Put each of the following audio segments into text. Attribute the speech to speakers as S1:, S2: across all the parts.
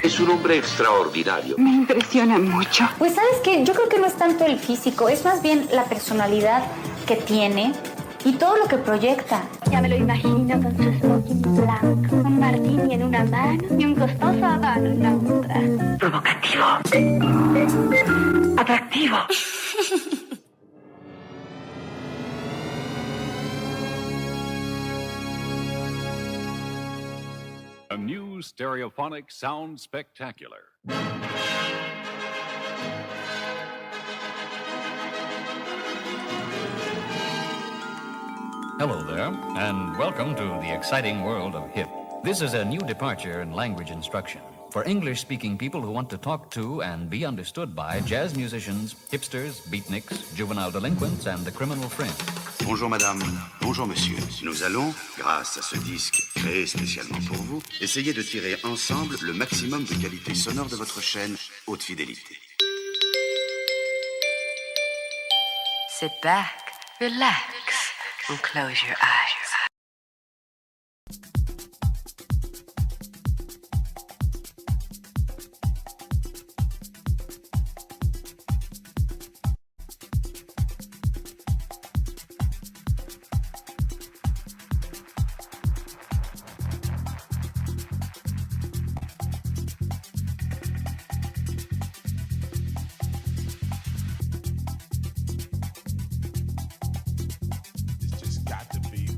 S1: Es un hombre extraordinario.
S2: Me impresiona mucho.
S3: Pues ¿sabes qué? Yo creo que no es tanto el físico, es más bien la personalidad que tiene y todo lo que proyecta.
S4: Ya me lo imagino con su smoking blanco, un martini en una mano y un costoso habano en la otra.
S2: Provocativo. Atractivo.
S5: A new stereophonic sound spectacular.
S6: Hello there, and welcome to the exciting world of HIP. This is a new departure in language instruction for English-speaking people who want to talk to and be understood by jazz musicians, hipsters, beatniks, juvenile delinquents, and the criminal fringe.
S7: Bonjour madame, bonjour monsieur. Nous allons, grâce à ce disque créé spécialement pour vous, essayer de tirer ensemble le maximum de qualité sonore de votre chaîne haute fidélité.
S8: Sit back, relax, and close your eyes.
S9: It's just got to be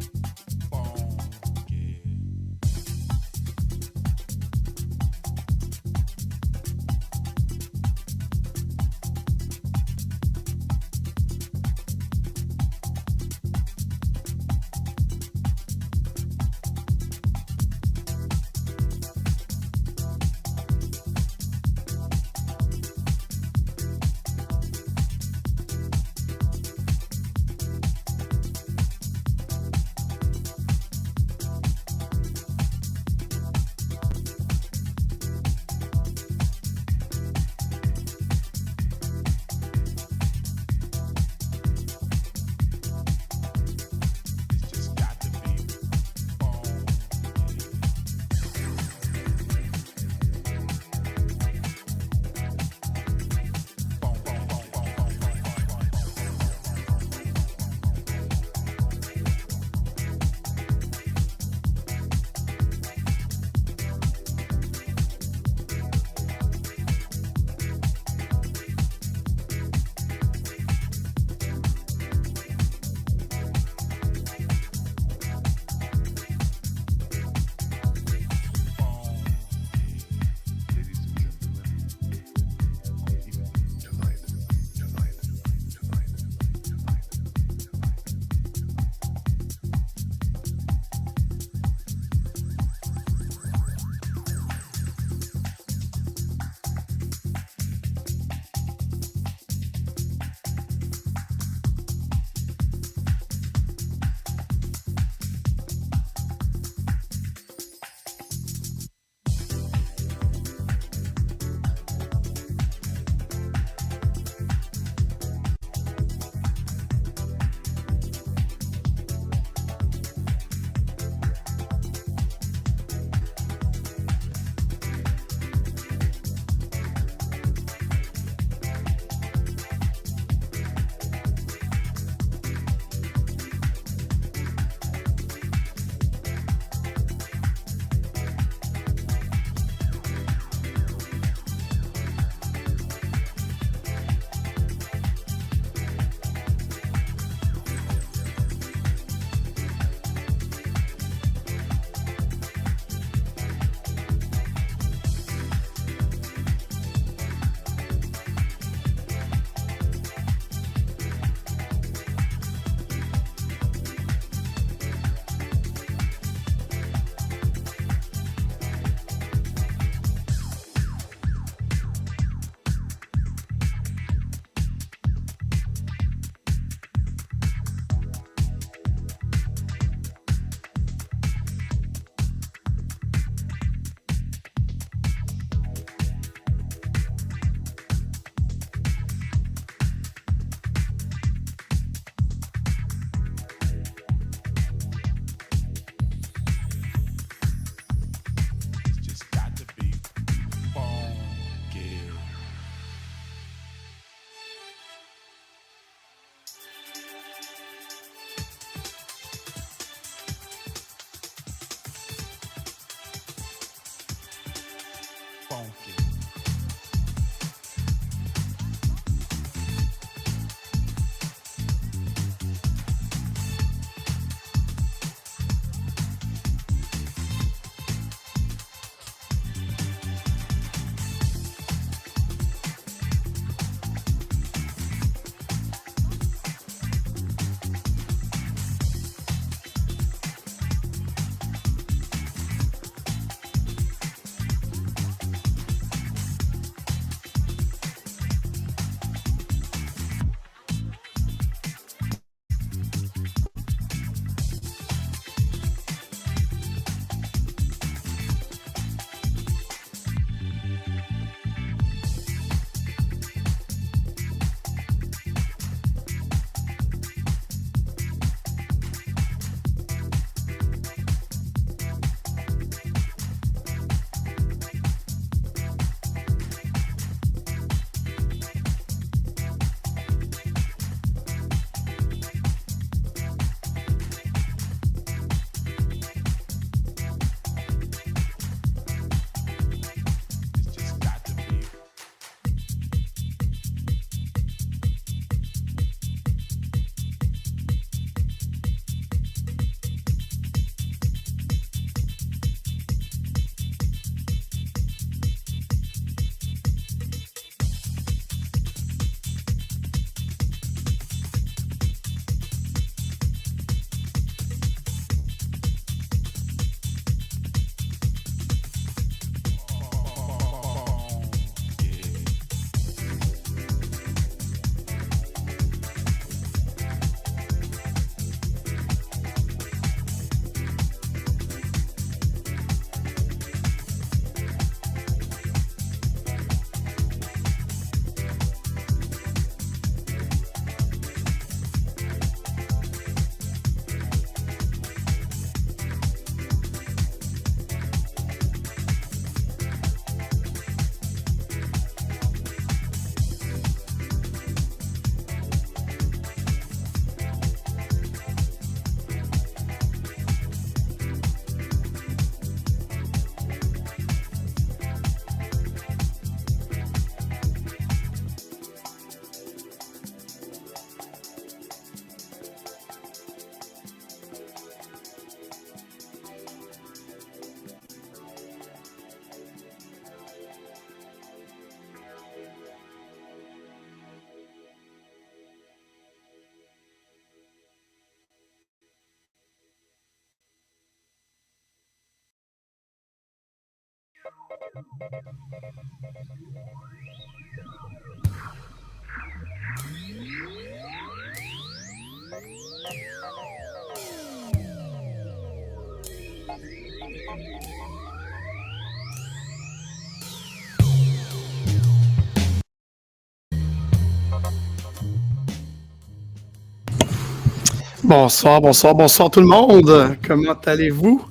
S9: Bonsoir, bonsoir, bonsoir tout le monde. Comment allez-vous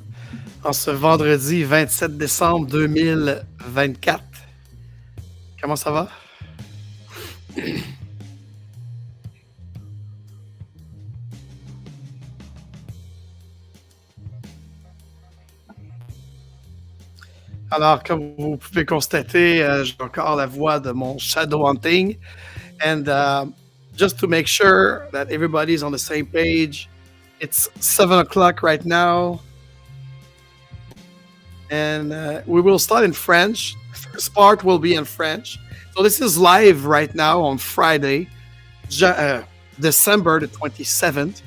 S9: en ce vendredi 27 décembre 2024? Comment ça va? Alors, comme vous pouvez constater, j'ai encore la voix de mon shadow hunting. And just to make sure that everybody's on the same page, it's 7 o'clock right now. And we will start in French. The first part will be in French. So this is live right now on Friday, December the 27th,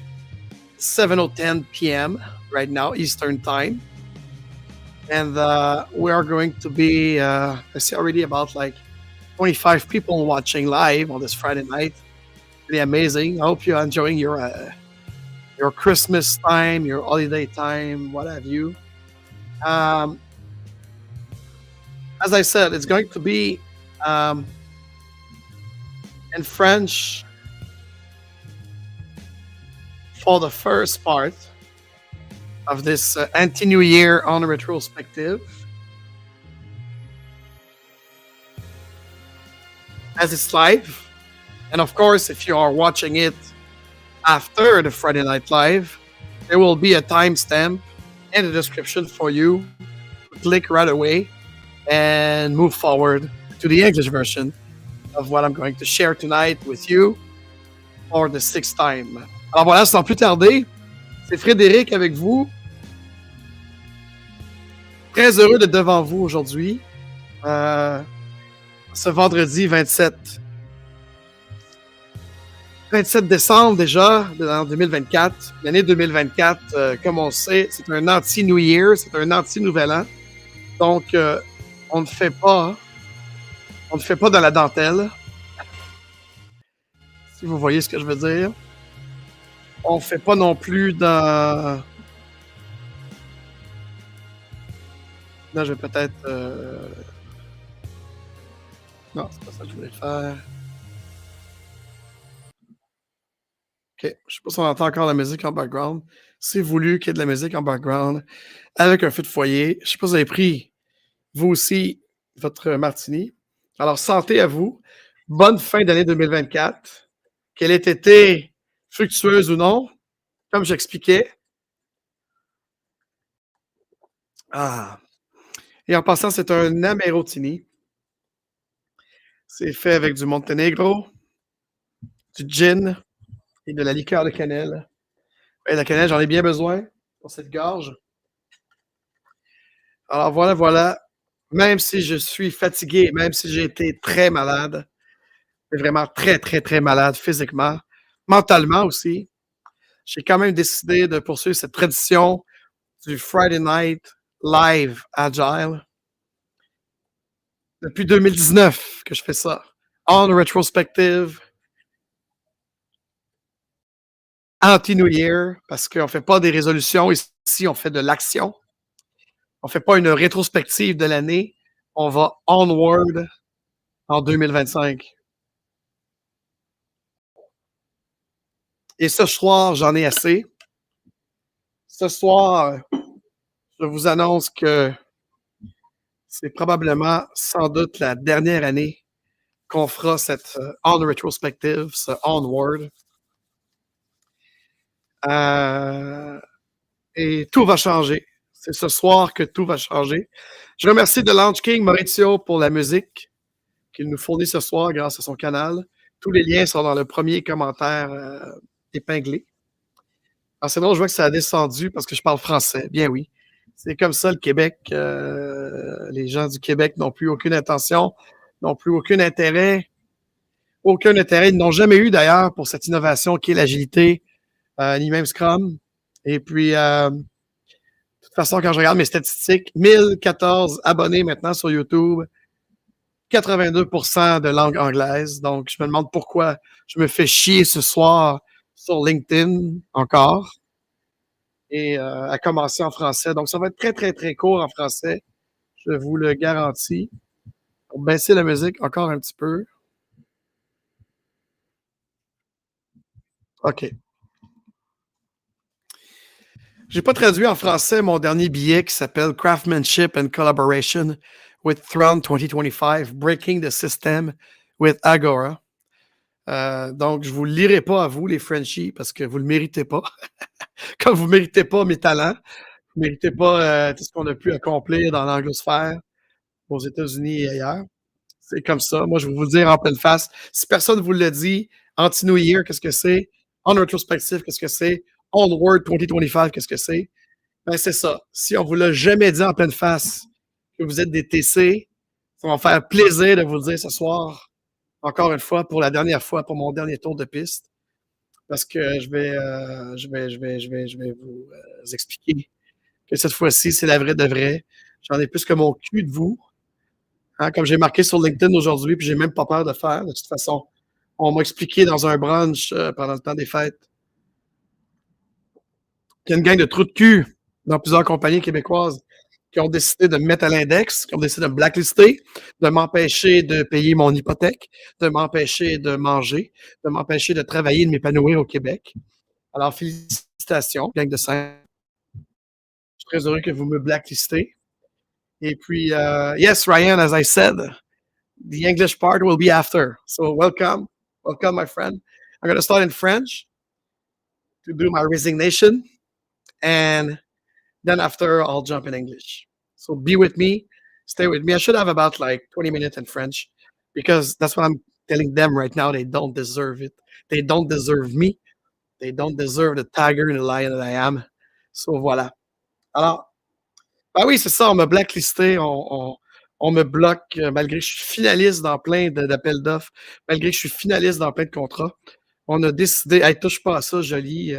S9: 7:10 p.m. right now, Eastern Time. And we are going to be, I see already about like 25 people watching live on this Friday night. Really amazing. I hope you're enjoying your Christmas time, your holiday time, what have you. As I said, it's going to be in French for the first part of this anti-New Year on retrospective. As it's live. And of course, if you are watching it after the Friday Night Live, there will be a timestamp in the description for you to click right away and move forward to the English version of what I'm going to share tonight with you for the sixth time. Alors voilà, sans plus tarder, c'est Frédéric avec vous. Très heureux d'être devant vous aujourd'hui, ce vendredi 27 décembre déjà, en 2024. L'année 2024, comme on sait, c'est un anti-New Year, c'est un anti-Nouvel An. Donc, on ne fait pas dans la dentelle. Si vous voyez ce que je veux dire. On ne fait pas non plus dans... Là, je vais peut-être... Non, c'est pas ça que je voulais faire. OK. Je ne sais pas si on entend encore la musique en background. C'est voulu qu'il y ait de la musique en background avec un feu de foyer. Je ne sais pas si vous avez pris, vous aussi, votre martini. Alors, santé à vous. Bonne fin d'année 2024. Qu'elle ait été fructueuse ou non, comme j'expliquais. Ah. Et en passant, c'est un Amerotini. C'est fait avec du Monténégro, du gin et de la liqueur de cannelle. Et la cannelle, j'en ai bien besoin pour cette gorge. Alors voilà. Même si je suis fatigué, même si j'ai été très malade, vraiment très, très, très malade physiquement, mentalement aussi, j'ai quand même décidé de poursuivre cette tradition du Friday Night Live Agile. Depuis 2019 que je fais ça. Onward, anti-New Year, parce qu'on ne fait pas des résolutions. Ici, on fait de l'action. On ne fait pas une rétrospective de l'année. On va onward en 2025. Et ce soir, j'en ai assez. Ce soir, je vous annonce que c'est probablement, sans doute, la dernière année qu'on fera cette on-retrospective, ce onward. Et tout va changer. C'est ce soir que tout va changer. Je remercie The Lounge King Maurizio pour la musique qu'il nous fournit ce soir grâce à son canal. Tous les liens sont dans le premier commentaire épinglé. Alors c'est drôle, je vois que ça a descendu parce que je parle français. Bien oui. C'est comme ça le Québec. Les gens du Québec n'ont plus aucune intention, n'ont plus aucun intérêt. Aucun intérêt. Ils n'ont jamais eu d'ailleurs pour cette innovation qui est l'agilité, ni même Scrum. Et puis, de toute façon, quand je regarde mes statistiques, 1014 abonnés maintenant sur YouTube, 82% de langue anglaise. Donc, je me demande pourquoi je me fais chier ce soir sur LinkedIn encore. Et à commencer en français. Donc, ça va être très, très, très court en français. Je vous le garantis. On va baisser la musique encore un petit peu. OK. J'ai pas traduit en français mon dernier billet qui s'appelle Craftsmanship and Collaboration with Throne 2025, Breaking the System with Agora. Donc, je vous le lirai pas à vous, les Frenchies, parce que vous le méritez pas. Comme vous méritez pas mes talents, vous méritez pas tout ce qu'on a pu accomplir dans l'anglosphère aux États-Unis et ailleurs. C'est comme ça. Moi, je vais vous le dire en pleine face. Si personne ne vous le dit, Anti-New Year, qu'est-ce que c'est? On-Retrospective, qu'est-ce que c'est? Onward 2025, qu'est-ce que c'est? Ben, c'est ça. Si on ne vous l'a jamais dit en pleine face que vous êtes des TC, ça va me faire plaisir de vous le dire ce soir, encore une fois, pour la dernière fois, pour mon dernier tour de piste, parce que je vais vous expliquer que cette fois-ci, c'est la vraie de vraie. J'en ai plus que mon cul de vous. Hein, comme j'ai marqué sur LinkedIn aujourd'hui, puis j'ai même pas peur de faire. De toute façon, on m'a expliqué dans un brunch pendant le temps des fêtes qu'il y a une gang de trous de cul dans plusieurs compagnies québécoises qui ont décidé de me mettre à l'index, qui ont décidé de me blacklister, de m'empêcher de payer mon hypothèque, de m'empêcher de manger, de m'empêcher de travailler, de m'épanouir au Québec. Alors, félicitations, gang de 5. Je suis très heureux que vous me blacklistez. Et puis, yes, Ryan, as I said, the English part will be after. So welcome, my friend. I'm going to start in French to do my resignation. And then after, I'll jump in English. So be with me. Stay with me. I should have about like 20 minutes in French because that's what I'm telling them right now. They don't deserve it. They don't deserve me. They don't deserve the tiger and the lion that I am. So voilà. Alors, ben oui, c'est ça. On m'a blacklisté. On me bloque malgré que je suis finaliste dans plein d'appels d'offres, malgré que je suis finaliste dans plein de contrats. On a décidé, hey, touche pas à ça, Joly.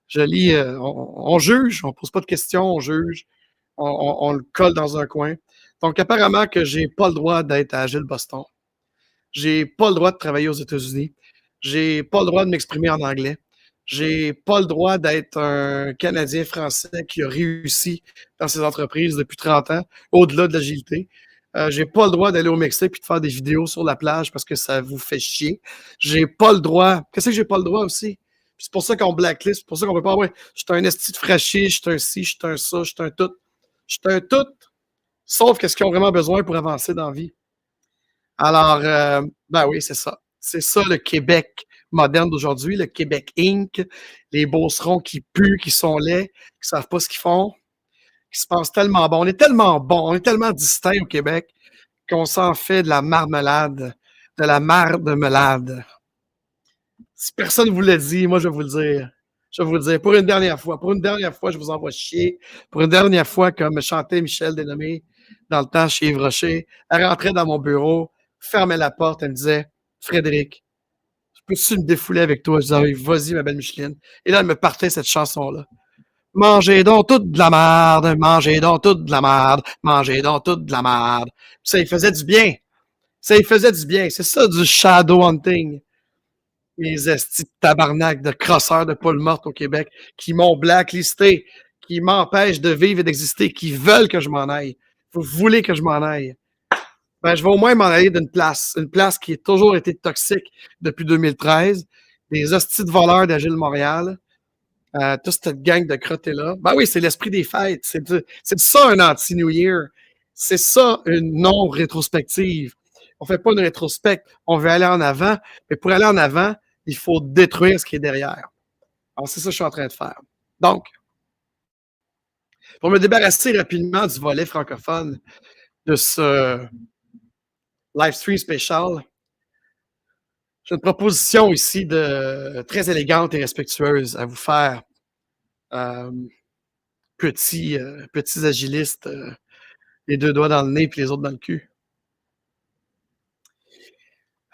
S9: Joly, on juge, on pose pas de questions, on juge, on le colle dans un coin. Donc, apparemment que j'ai pas le droit d'être à Agile Boston. J'ai pas le droit de travailler aux États-Unis. J'ai pas le droit de m'exprimer en anglais. J'ai pas le droit d'être un Canadien français qui a réussi dans ses entreprises depuis 30 ans, au-delà de l'agilité. J'ai pas le droit d'aller au Mexique et de faire des vidéos sur la plage parce que ça vous fait chier. J'ai pas le droit. Qu'est-ce que j'ai pas le droit aussi? Puis c'est pour ça qu'on blacklist, c'est pour ça qu'on peut pas. Ouais, je suis un esti de fraîchier, je suis un ci, je suis un ça, je suis un tout. Je suis un tout, sauf qu'est-ce qu'ils ont vraiment besoin pour avancer dans la vie. Alors, ben oui, c'est ça. C'est ça le Québec moderne d'aujourd'hui, le Québec Inc. Les beaucerons qui puent, qui sont laids, qui savent pas ce qu'ils font, qui se pensent tellement bons. On est tellement bons, on est tellement distincts au Québec qu'on s'en fait de la marmelade, de la marde-melade. Si personne ne vous l'a dit, moi, je vais vous le dire. Je vais vous le dire pour une dernière fois. Pour une dernière fois, je vous envoie chier. Pour une dernière fois, comme chantait Michel Dénommé dans le temps chez Yves Rocher, elle rentrait dans mon bureau, fermait la porte, elle me disait « Frédéric, peux-tu me défouler avec toi? » Je disais oui, « Vas-y, ma belle Micheline. » Et là, elle me partait cette chanson-là. « Mangez donc toute de la merde, mangez donc toute de la merde, mangez donc toute de la merde. » Ça, il faisait du bien. Ça, il faisait du bien. C'est ça, du shadow hunting. Les estis de tabarnak de crosseurs de poules mortes au Québec qui m'ont blacklisté, qui m'empêchent de vivre et d'exister, qui veulent que je m'en aille. Vous voulez que je m'en aille. Ben, je vais au moins m'en aller d'une place. Une place qui a toujours été toxique depuis 2013. Des hosties de voleurs d'Agile Montréal. Toute cette gang de crottés-là. Ben oui, c'est l'esprit des fêtes. C'est ça un anti-New Year. C'est ça une non-rétrospective. On fait pas une rétrospecte. On veut aller en avant. Mais pour aller en avant, il faut détruire ce qui est derrière. Alors, c'est ça que je suis en train de faire. Donc, pour me débarrasser rapidement du volet francophone de ce live stream spécial, j'ai une proposition ici très élégante et respectueuse à vous faire, petits agilistes, les deux doigts dans le nez et les autres dans le cul.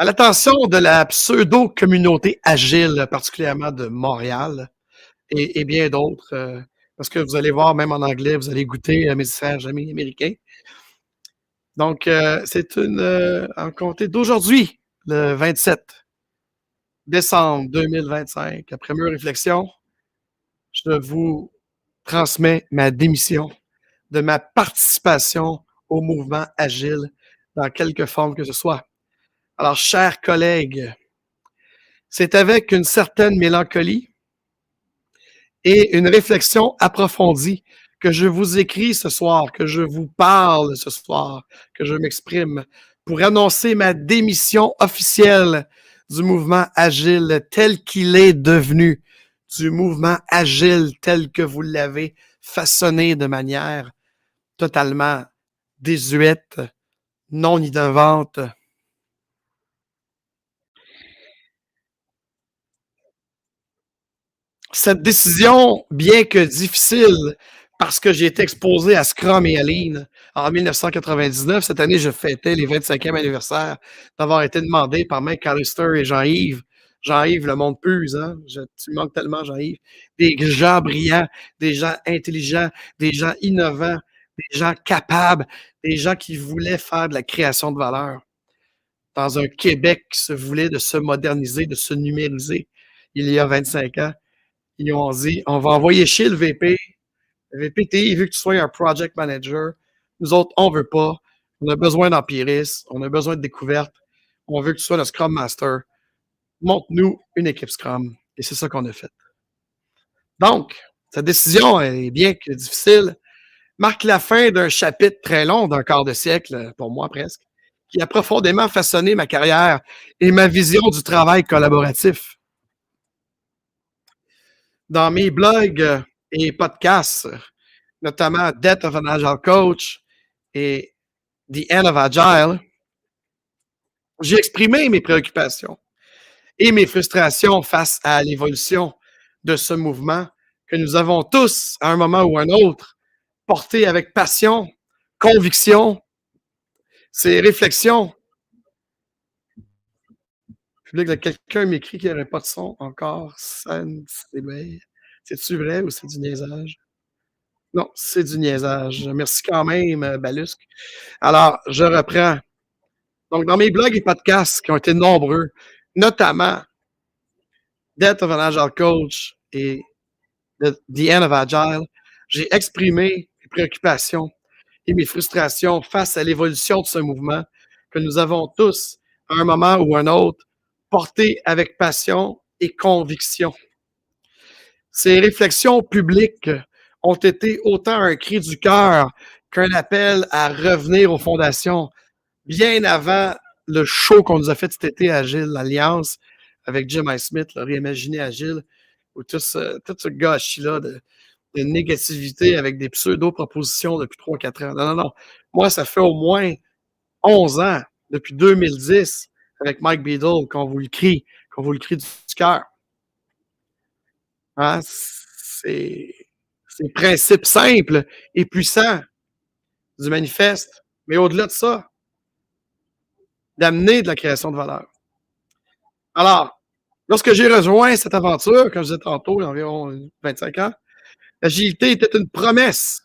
S9: À l'attention de la pseudo-communauté agile, particulièrement de Montréal et bien d'autres, parce que vous allez voir, même en anglais, vous allez goûter à mes différents amis américains. Donc, c'est en compter d'aujourd'hui, le 27 décembre 2025. Après mûre réflexion, je vous transmets ma démission de ma participation au mouvement agile dans quelque forme que ce soit. Alors, chers collègues, c'est avec une certaine mélancolie et une réflexion approfondie que je vous écris ce soir, que je vous parle ce soir, que je m'exprime pour annoncer ma démission officielle du mouvement agile tel qu'il est devenu, du mouvement agile tel que vous l'avez façonné de manière totalement désuète, non innovante. Cette décision, bien que difficile, parce que j'ai été exposé à Scrum et à Lean en 1999, cette année, je fêtais les 25e anniversaire d'avoir été demandé par Mike Callister et Jean-Yves. Jean-Yves, le monde puse, hein? Tu me manques tellement, Jean-Yves. Des gens brillants, des gens intelligents, des gens innovants, des gens capables, des gens qui voulaient faire de la création de valeur dans un Québec qui se voulait de se moderniser, de se numériser il y a 25 ans. Ils ont dit, on va envoyer chier le VP. Le VPTI, vu que tu sois un project manager, nous autres, on veut pas. On a besoin d'empirisme, on a besoin de découverte. On veut que tu sois notre Scrum Master. Montre-nous une équipe Scrum. Et c'est ça qu'on a fait. Donc, cette décision est bien que difficile, marque la fin d'un chapitre très long, d'un quart de siècle, pour moi presque, qui a profondément façonné ma carrière et ma vision du travail collaboratif. Dans mes blogs et podcasts, notamment Death of an Agile Coach et The End of Agile, j'ai exprimé mes préoccupations et mes frustrations face à l'évolution de ce mouvement que nous avons tous, à un moment ou un autre, porté avec passion, conviction, ces réflexions. Quelqu'un m'écrit qu'il n'y aurait pas de son encore. C'est-tu vrai ou c'est du niaisage? Non, c'est du niaisage. Merci quand même, Balusque. Alors, je reprends. Donc, dans mes blogs et podcasts qui ont été nombreux, notamment Death of an Agile Coach et The End of Agile, j'ai exprimé mes préoccupations et mes frustrations face à l'évolution de ce mouvement que nous avons tous, à un moment ou un autre, porté avec passion et conviction. Ces réflexions publiques ont été autant un cri du cœur qu'un appel à revenir aux fondations, bien avant le show qu'on nous a fait cet été à Agile, l'Alliance, avec Jim Smith, le réimaginé Agile, où tout ce gâchis-là de négativité avec des pseudo-propositions depuis 3-4 ans. Non, non, non. Moi, ça fait au moins 11 ans, depuis 2010, avec Mike Beadle, qu'on vous le crie du cœur. Hein? C'est principe simple et puissant du manifeste, mais au-delà de ça, d'amener de la création de valeur. Alors, lorsque j'ai rejoint cette aventure, comme je disais tantôt, il y a environ 25 ans, l'agilité était une promesse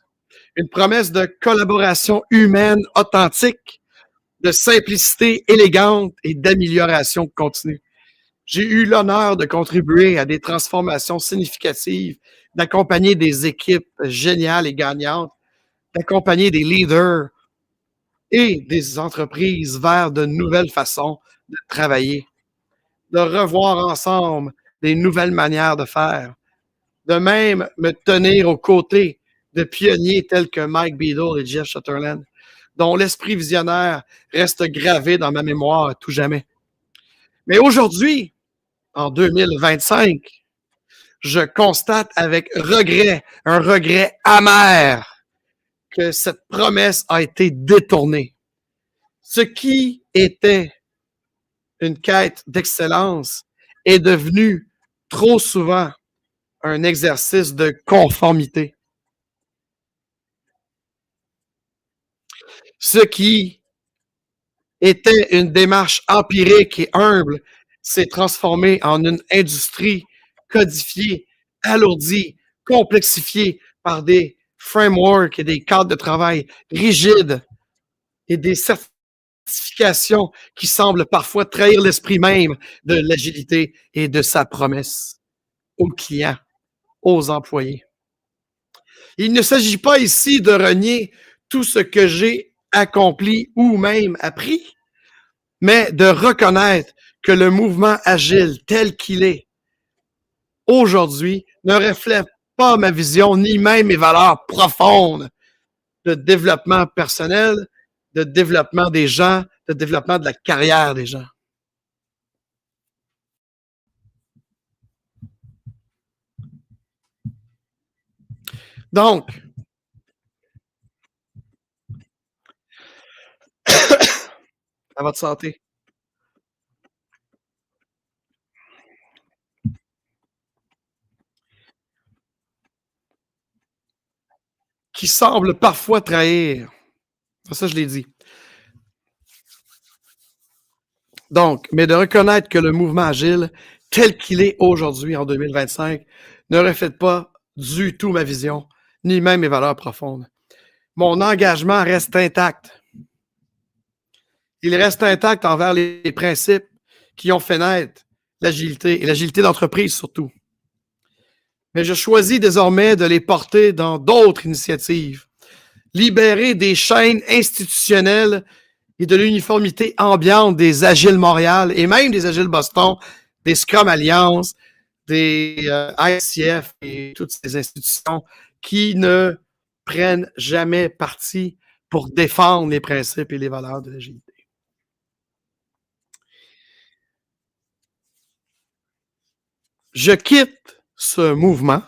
S9: de collaboration humaine authentique, de simplicité élégante et d'amélioration continue. J'ai eu l'honneur de contribuer à des transformations significatives, d'accompagner des équipes géniales et gagnantes, d'accompagner des leaders et des entreprises vers de nouvelles façons de travailler, de revoir ensemble des nouvelles manières de faire, de même me tenir aux côtés de pionniers tels que Mike Beadle et Jeff Sutherland, dont l'esprit visionnaire reste gravé dans ma mémoire à tout jamais. Mais aujourd'hui, en 2025, je constate avec regret, un regret amer, que cette promesse a été détournée. Ce qui était une quête d'excellence est devenu trop souvent un exercice de conformité. Ce qui était une démarche empirique et humble s'est transformé en une industrie codifiée, alourdie, complexifiée par des frameworks et des cadres de travail rigides et des certifications qui semblent parfois trahir l'esprit même de l'agilité et de sa promesse aux clients, aux employés. Il ne s'agit pas ici de renier tout ce que j'ai accompli ou même appris, mais de reconnaître que le mouvement agile tel qu'il est aujourd'hui ne reflète pas ma vision ni même mes valeurs profondes de développement personnel, de développement des gens, de développement de la carrière des gens. Donc, à votre santé. Qui semble parfois trahir. Ça, je l'ai dit. Donc, mais de reconnaître que le mouvement agile, tel qu'il est aujourd'hui, en 2025, ne reflète pas du tout ma vision, ni même mes valeurs profondes. Mon engagement reste intact. Il reste intact envers les principes qui ont fait naître l'agilité, et l'agilité d'entreprise surtout. Mais je choisis désormais de les porter dans d'autres initiatives, libérer des chaînes institutionnelles et de l'uniformité ambiante des Agiles Montréal et même des Agiles Boston, des Scrum Alliance, des ICF et toutes ces institutions qui ne prennent jamais parti pour défendre les principes et les valeurs de l'agilité. Je quitte ce mouvement,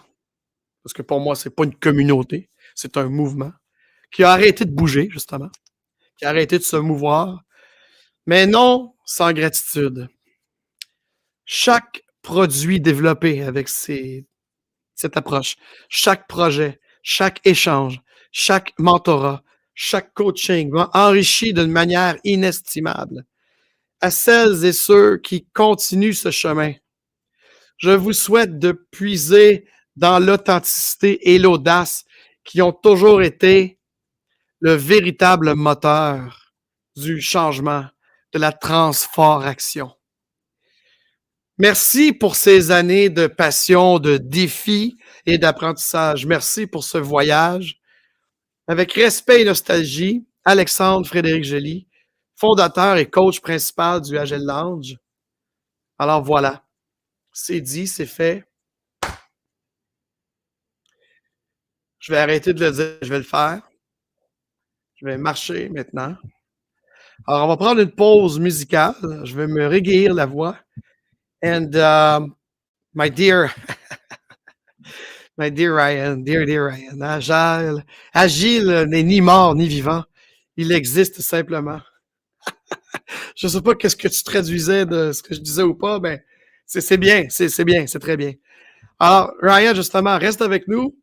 S9: parce que pour moi, c'est pas une communauté, c'est un mouvement qui a arrêté de bouger, justement, qui a arrêté de se mouvoir. Mais non sans gratitude. Chaque produit développé avec cette approche, chaque projet, chaque échange, chaque mentorat, chaque coaching va enrichir d'une manière inestimable. À celles et ceux qui continuent ce chemin, je vous souhaite de puiser dans l'authenticité et l'audace qui ont toujours été le véritable moteur du changement, de la transformation. Merci pour ces années de passion, de défis et d'apprentissage. Merci pour ce voyage. Avec respect et nostalgie, Alexandre Frédéric Joly, fondateur et coach principal du Agile Lounge. Alors voilà, c'est dit, c'est fait. Je vais arrêter de le dire, je vais le faire. Je vais marcher maintenant. Alors, on va prendre une pause musicale. Je vais me réguer la voix. And my dear Ryan, dear Ryan, Agile n'est ni mort ni vivant. Il existe simplement. Je ne sais pas qu'est-ce que tu traduisais de ce que je disais ou pas, mais c'est bien, c'est très bien. Alors, Ryan, justement, reste avec nous.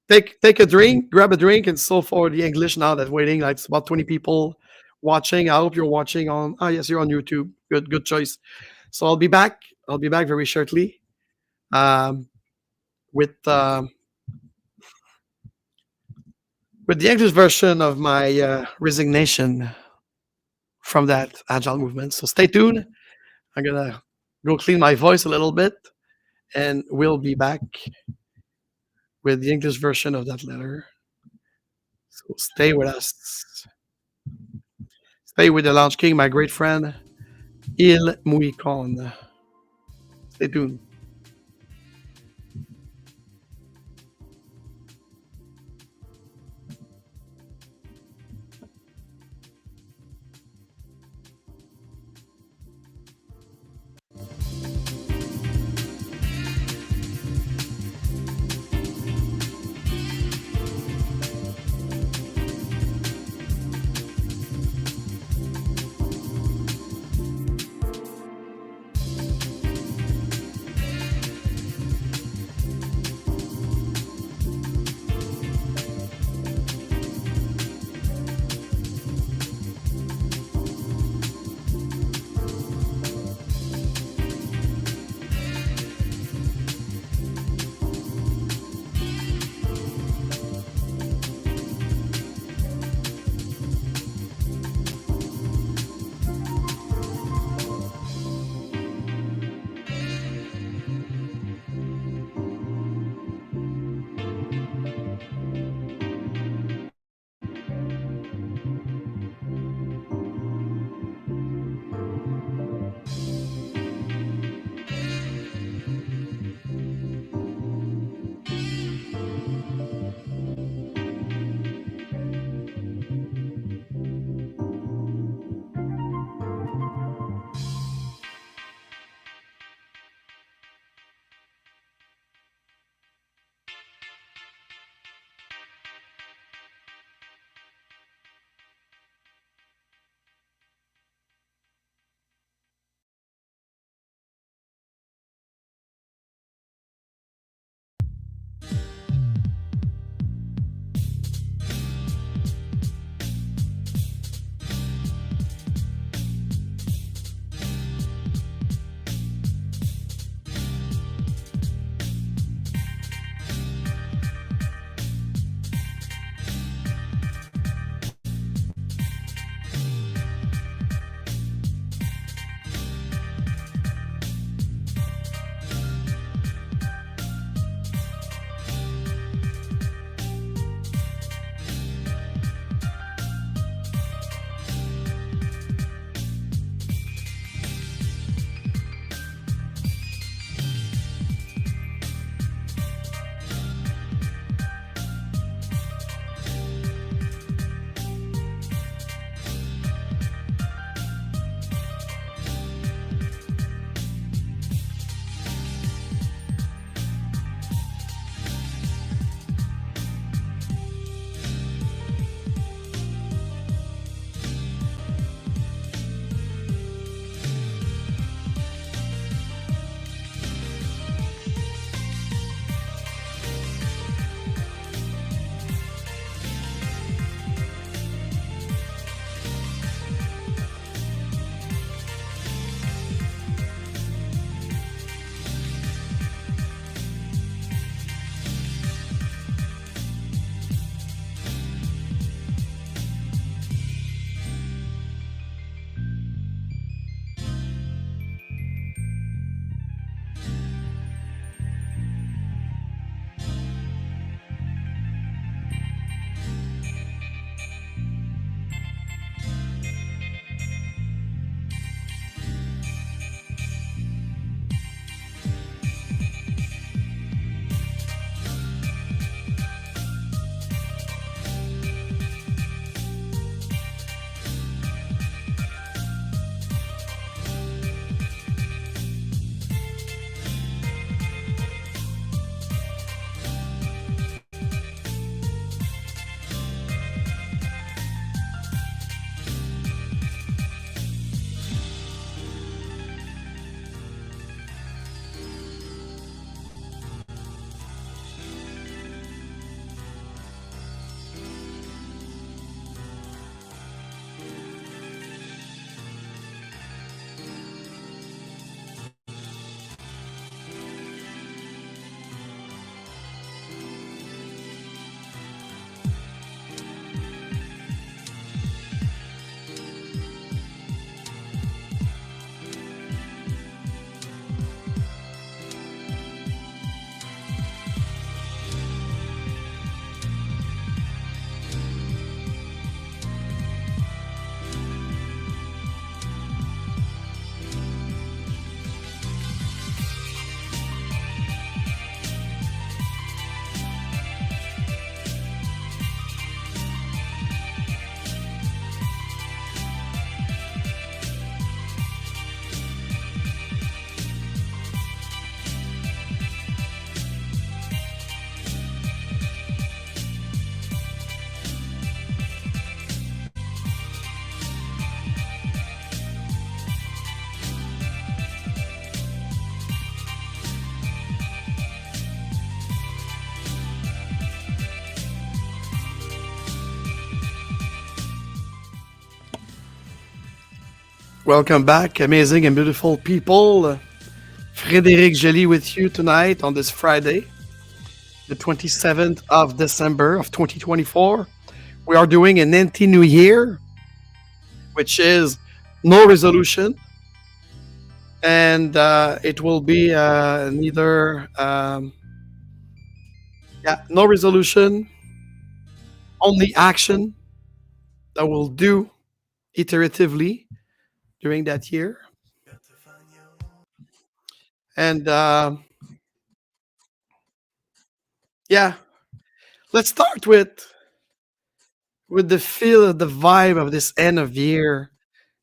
S9: Take a drink, grab a drink, and so for the English now that's waiting, like it's about 20 people watching. I hope you're watching on, yes, you're on YouTube. Good choice. So I'll be back very shortly with the English version of my resignation from that Agile movement. So stay tuned. I'm gonna go clean my voice a little bit, and we'll be back with the English version of that letter. So stay with us. Stay with the Lounge King, my great friend, Il Mouikon. Stay tuned. Welcome back, amazing and beautiful people. Frédéric, Joly with you tonight on this Friday, the 27th of December of 2024. We are doing an anti-New Year, which is no resolution. And it will be no resolution, only action that we'll do iteratively during that year. And let's start with the feel, the vibe of this end of year.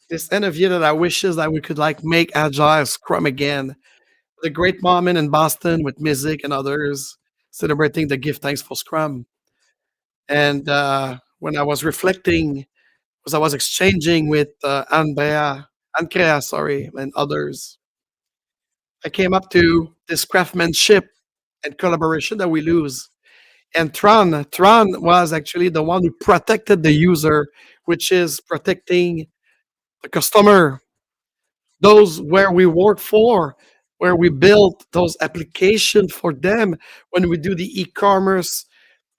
S9: This end of year that I wishes that we could like make Agile Scrum again. The great moment in Boston with music and others celebrating the Give Thanks for Scrum. And when I was reflecting, as I was exchanging with Andrea, and others, I came up to this craftsmanship and collaboration that we lose. And Tron was actually the one who protected the user, which is protecting the customer, those where we work for, where we build those applications for them when we do the e-commerce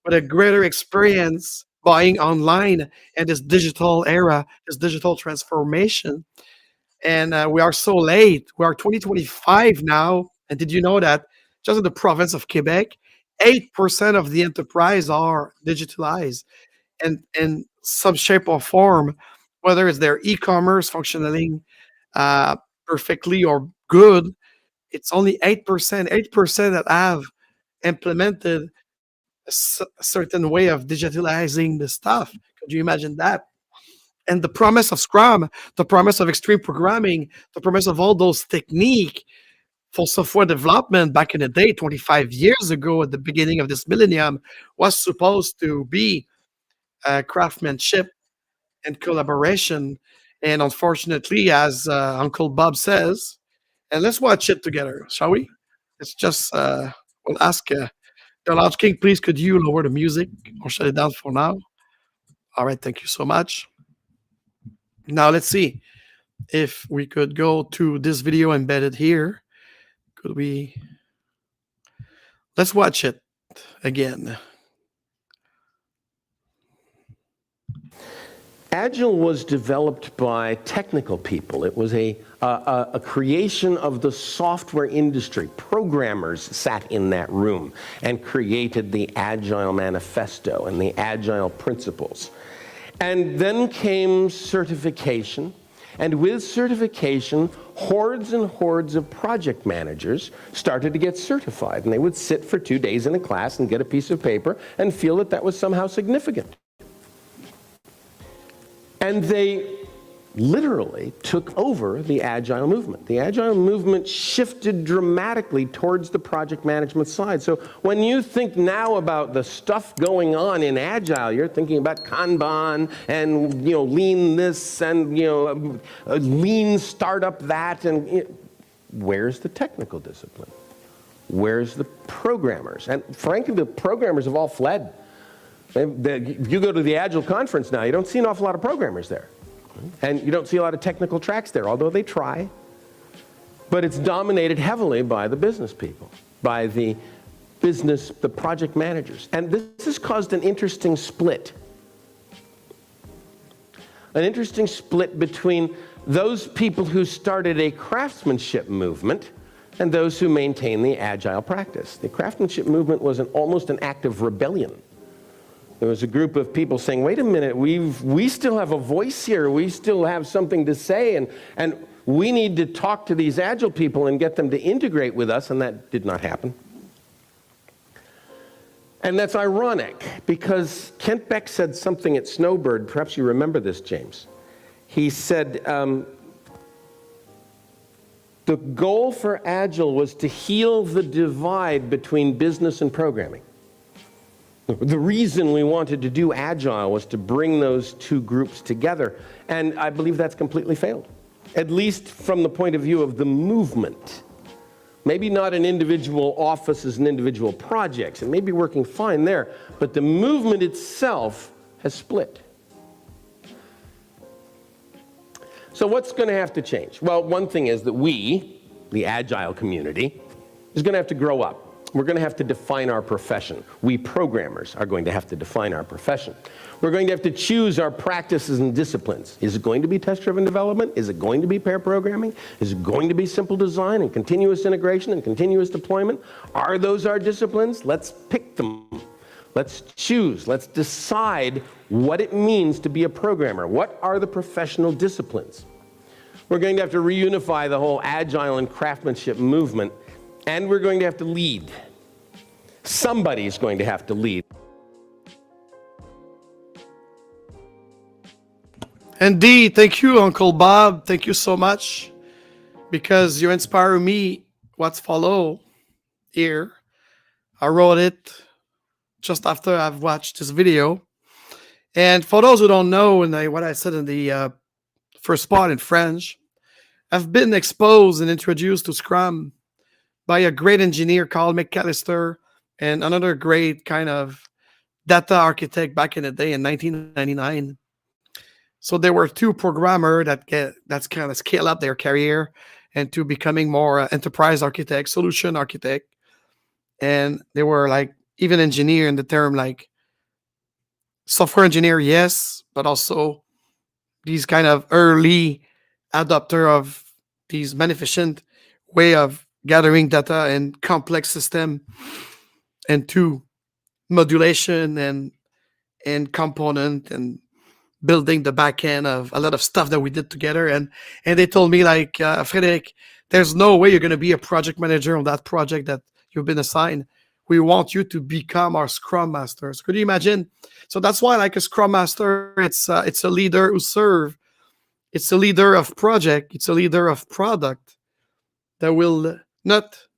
S9: with a greater experience buying online and this digital era, this digital transformation. And we are so late. We are 2025 now. And did you know that just in the province of Quebec, 8% of the enterprise are digitalized and in some shape or form, whether it's their e-commerce functioning perfectly or good, it's only 8%. 8% that have implemented a certain way of digitalizing the stuff. Could you imagine that? And the promise of Scrum, the promise of extreme programming, the promise of all those techniques for software development back in the day, 25 years ago at the beginning of this millennium, was supposed to be craftsmanship and collaboration. And unfortunately, as Uncle Bob says, and let's watch it together, shall we? It's just, we'll ask the Lounge King, please, could you lower the music or shut it down for now? All right, thank you so much. Now let's see if we could go to this video embedded here. Could we? Let's watch it again.
S10: Agile was developed by technical people. It was a creation of the software industry. Programmers sat in that room and created the Agile Manifesto and the Agile principles. And then came certification. And with certification, hordes and hordes of project managers started to get certified. And they would sit for 2 days in a class and get a piece of paper and feel that that was somehow significant. And they literally took over the Agile movement. The Agile movement shifted dramatically towards the project management side. So when you think now about the stuff going on in Agile, you're thinking about Kanban and lean this and lean startup that. And where's the technical discipline? Where's the programmers? And frankly, the programmers have all fled. You go to the Agile conference now, you don't see an awful lot of programmers there. And you don't see a lot of technical tracks there, although they try. But it's dominated heavily by the business people, by the project managers. And this has caused an interesting split. An interesting split between those people who started a craftsmanship movement and those who maintain the Agile practice. The craftsmanship movement was almost an act of rebellion. There was a group of people saying, wait a minute, we still have a voice here. We still have something to say, and we need to talk to these Agile people and get them to integrate with us, and that did not happen. And that's ironic, because Kent Beck said something at Snowbird, perhaps you remember this, James. He said, the goal for Agile was to heal the divide between business and programming. The reason we wanted to do Agile was to bring those two groups together. And I believe that's completely failed, at least from the point of view of the movement. Maybe not in individual offices and individual projects. It may be working fine there, but the movement itself has split. So what's going to have to change? Well, one thing is that we, the Agile community, is going to have to grow up. We're going to have to define our profession. We programmers are going to have to define our profession. We're going to have to choose our practices and disciplines. Is it going to be test-driven development? Is it going to be pair programming? Is it going to be simple design and continuous integration and continuous deployment? Are those our disciplines? Let's pick them. Let's choose. Let's decide what it means to be a programmer. What are the professional disciplines? We're going to have to reunify the whole agile and craftsmanship movement, and we're going to have to lead. Somebody's going to have to lead.
S9: Indeed. Thank you, Uncle Bob. Thank you so much, because you inspire me what's follow here. I wrote it just after I've watched this video. And for those who don't know, and what I said in the first part in French, I've been exposed and introduced to Scrum by a great engineer called McAllister and another great kind of data architect back in the day in 1999. So there were two programmers that's kind of scale up their career into becoming more enterprise architect, solution architect. And they were like even engineer in the term like software engineer, yes, but also these kind of early adopter of these beneficent way of gathering data and complex system into modulation and component and building the back end of a lot of stuff that we did together. And they told me like, Frédéric, there's no way you're going to be a project manager on that project that you've been assigned. We want you to become our Scrum Masters. Could you imagine? So that's why, like a Scrum Master, it's a leader who serve. It's a leader of project. It's a leader of product that will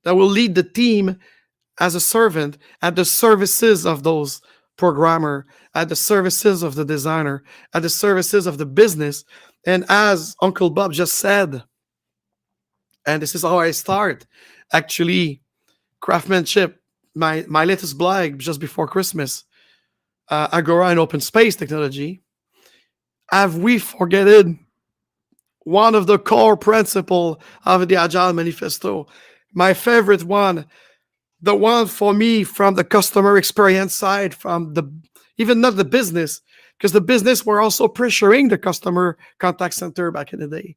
S9: lead the team as a servant at the services of those programmer, at the services of the designer, at the services of the business. And as Uncle Bob just said, and this is how I start, actually, craftsmanship, my latest blog just before Christmas, Agora and open space technology. Have we forgotten one of the core principles of the Agile Manifesto? My favorite one, the one for me from the customer experience side, from even not the business, because the business were also pressuring the customer contact center back in the day.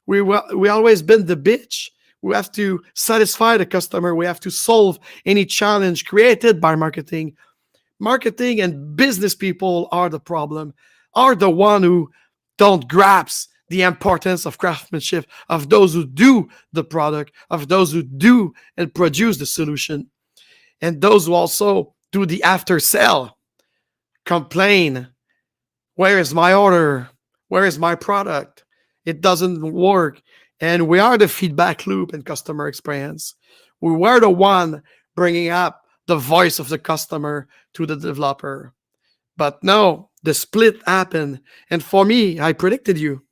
S9: We always been the bitch. We have to satisfy the customer. We have to solve any challenge created by marketing. Marketing and business people are the problem, are the one who don't grasp the importance of craftsmanship, of those who do the product, of those who do and produce the solution, and those who also do the after sell, complain, where is my order? Where is my product? It doesn't work. And we are the feedback loop in customer experience. We were the one bringing up the voice of the customer to the developer. But no, the split happened. And for me, I predicted you.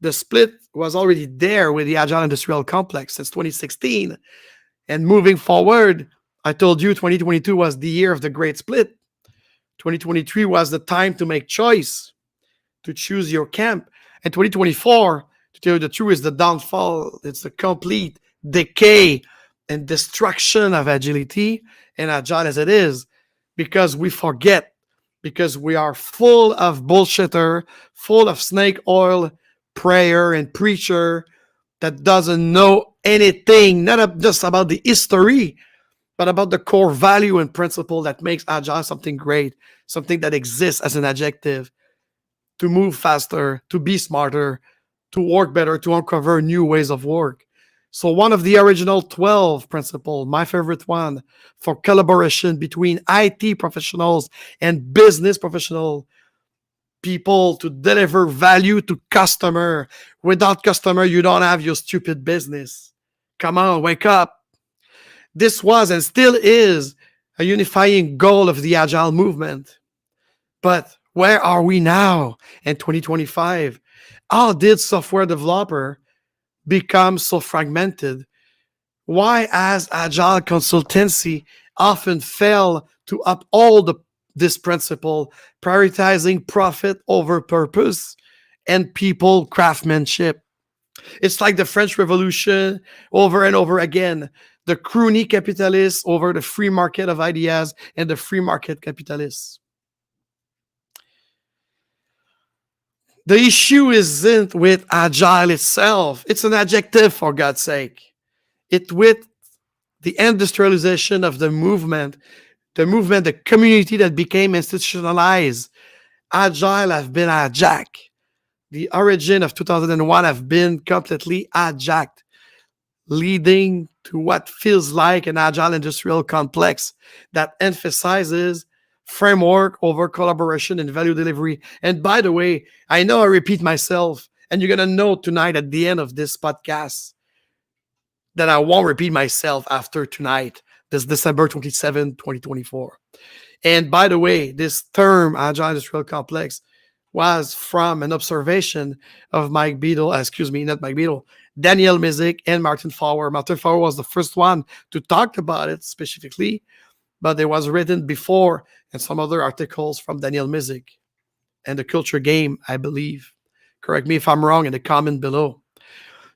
S9: The split was already there with the Agile Industrial Complex since 2016. And moving forward, I told you 2022 was the year of the great split. 2023 was the time to make choice, to choose your camp. And 2024, to tell you the truth, is the downfall. It's the complete decay and destruction of agility and Agile as it is, because we forget, because we are full of bullshitter, full of snake oil prayer and preacher that doesn't know anything, not just about the history, but about the core value and principle that makes Agile something great, something that exists as an adjective, to move faster, to be smarter, to work better, to uncover new ways of work. So one of the original 12 principles, my favorite one, for collaboration between IT professionals and business professional people to deliver value to customer. Without customer, you don't have your stupid business. Come on, wake up. This was and still is a unifying goal of the Agile movement. But where are we now in 2025? How did software developer become so fragmented? Why has Agile consultancy often failed to uphold this principle, prioritizing profit over purpose and people craftsmanship. It's like the French Revolution over and over again. The crony capitalists over the free market of ideas and the free market capitalists. The issue isn't with agile itself. It's an adjective, for God's sake. It's with the industrialization of the movement, the community that became institutionalized. Agile have been hijacked. The origin of 2001 have been completely hijacked, leading to what feels like an agile industrial complex that emphasizes framework over collaboration and value delivery. And by the way, I know I repeat myself, and you're going to know tonight at the end of this podcast that I won't repeat myself after tonight, this December 27, 2024. And by the way, this term, Agile Industrial Complex, was from an observation of Daniel Mizik and Martin Fowler. Martin Fowler was the first one to talk about it specifically, but it was written before and some other articles from Daniel Mizik and the Culture Game, I believe. Correct me if I'm wrong in the comment below.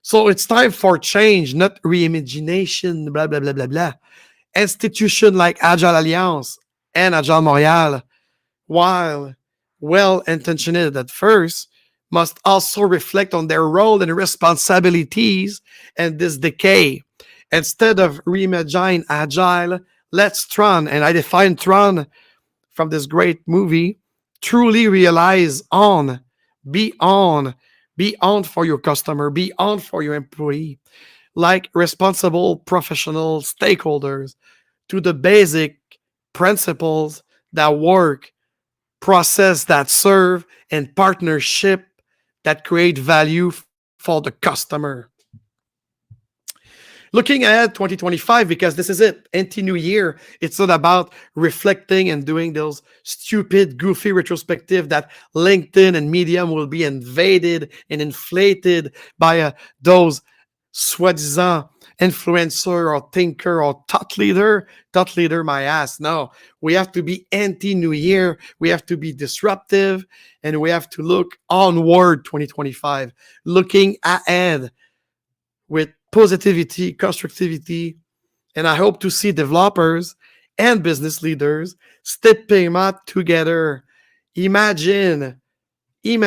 S9: So it's time for change, not reimagination, blah, blah, blah, blah, blah. Institutions like Agile Alliance and Agile Montréal, while well-intentioned at first, must also reflect on their role and responsibilities in this decay. Instead of reimagining Agile, let's Tron, and I define Tron from this great movie, truly realize be on for your customer, be on for your employee, like responsible professional stakeholders to the basic principles that work, process that serve, and partnership that create value for the customer. Looking ahead 2025, because this is it, anti-new year, it's not about reflecting and doing those stupid, goofy retrospective that LinkedIn and Medium will be invaded and inflated by those soi-disant influencer or thinker or thought leader my ass. No, we have to be anti-new year. We have to be disruptive, and we have to look onward 2025, looking ahead with positivity, constructivity, and I hope to see developers and business leaders stepping up together. Imagine an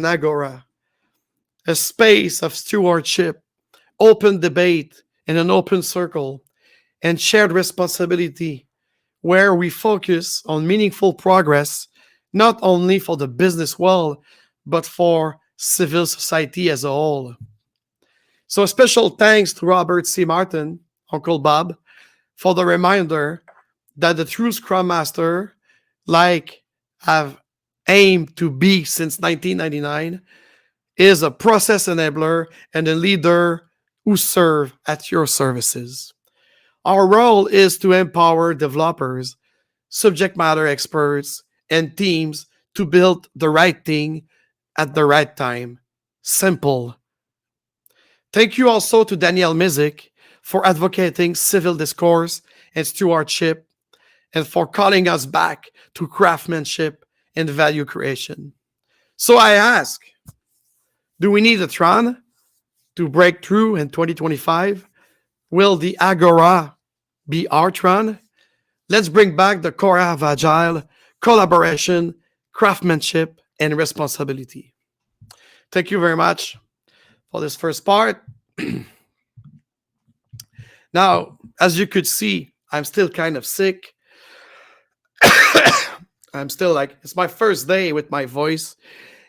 S9: agora, a space of stewardship, open debate, and an open circle, and shared responsibility, where we focus on meaningful progress, not only for the business world, but for civil society as a whole. So a special thanks to Robert C. Martin, Uncle Bob, for the reminder that the true Scrum Master, like I've aimed to be since 1999, is a process enabler and a leader who serve at your services. Our role is to empower developers, subject matter experts, and teams to build the right thing at the right time. Simple. Thank you also to Daniel Mizik for advocating civil discourse and stewardship, and for calling us back to craftsmanship and value creation. So I ask, do we need a Tron to break through in 2025? Will the Agora be our Tron? Let's bring back the core of Agile, collaboration, craftsmanship, and responsibility. Thank you very much for this first part. Now, as you could see, I'm still kind of sick. I'm still like, it's my first day with my voice,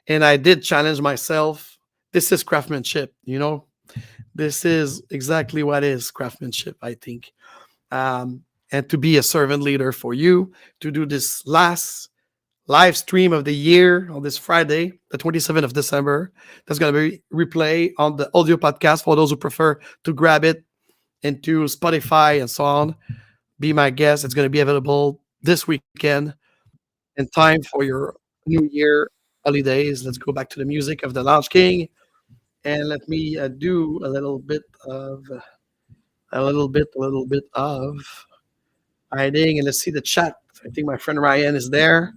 S9: and I did challenge myself. This is craftsmanship, you know? This is exactly what is craftsmanship, I think. And to be a servant leader for you, to do this last live stream of the year on this Friday, the 27th of December. That's going to be replay on the audio podcast for those who prefer to grab it into Spotify and so on. Be my guest. It's going to be available this weekend in time for your New Year holidays. Let's go back to the music of the Lounge King, and let me do a little bit of hiding, and let's see the chat. I think my friend Ryan is there,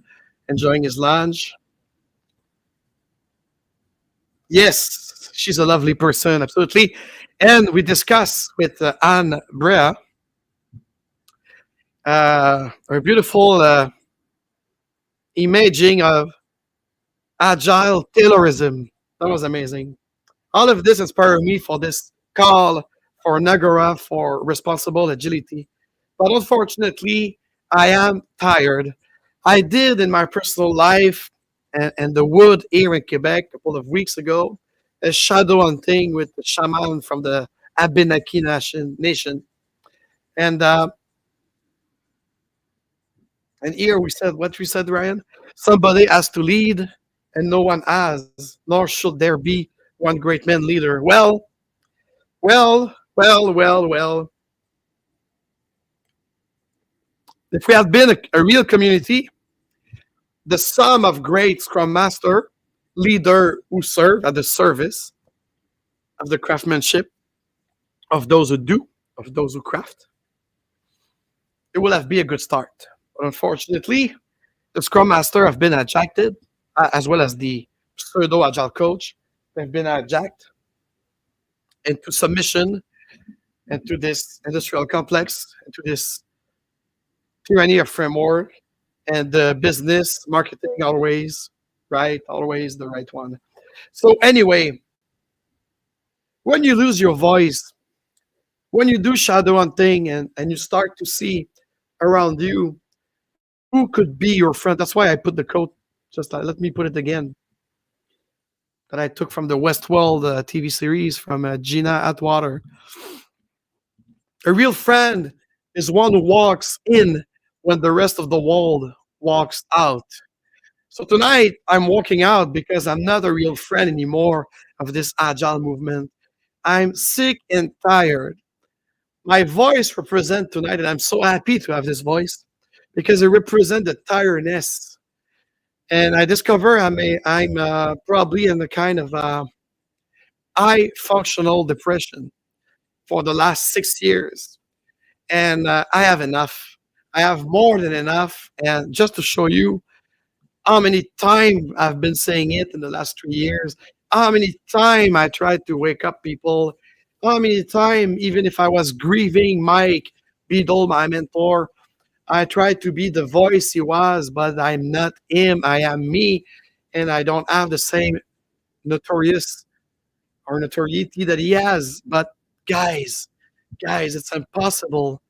S9: enjoying his lunch. Yes, she's a lovely person, absolutely. And we discussed with Anne Brea, her beautiful imaging of agile taylorism. That was amazing. All of this inspired me for this call for Nagora for responsible agility. But unfortunately, I am tired. I did in my personal life and the wood here in Quebec a couple of weeks ago a shadow hunting with the shaman from the Abenaki nation. And and here we said what we said, Ryan. Somebody has to lead, and no one has, nor should there be one great man leader. Well. If we had been a real community, the sum of great Scrum Master, leader who serve at the service of the craftsmanship of those who do, of those who craft, it will have been a good start. But unfortunately, the Scrum Master have been hijacked, as well as the pseudo Agile coach. They've been hijacked into submission, into this industrial complex, into this tyranny of framework, and the business marketing always right, always the right one. So anyway, when you lose your voice, when you do shadow hunting and you start to see around you who could be your friend, that's why I put the quote, just let me put it again, that I took from the Westworld TV series from Gina Atwater. A real friend is one who walks in when the rest of the world walks out. So tonight, I'm walking out because I'm not a real friend anymore of this agile movement. I'm sick and tired. My voice represents tonight, and I'm so happy to have this voice because it represents the tiredness. And I discover I'm probably in a kind of high functional depression for the last 6 years. And I have enough. I have more than enough. And just to show you how many times I've been saying it in the last 3 years, how many times I tried to wake up people, how many times, even if I was grieving Mike Beadle, my mentor, I tried to be the voice he was, but I'm not him. I am me, and I don't have the same notorious or notoriety that he has. But guys, it's impossible.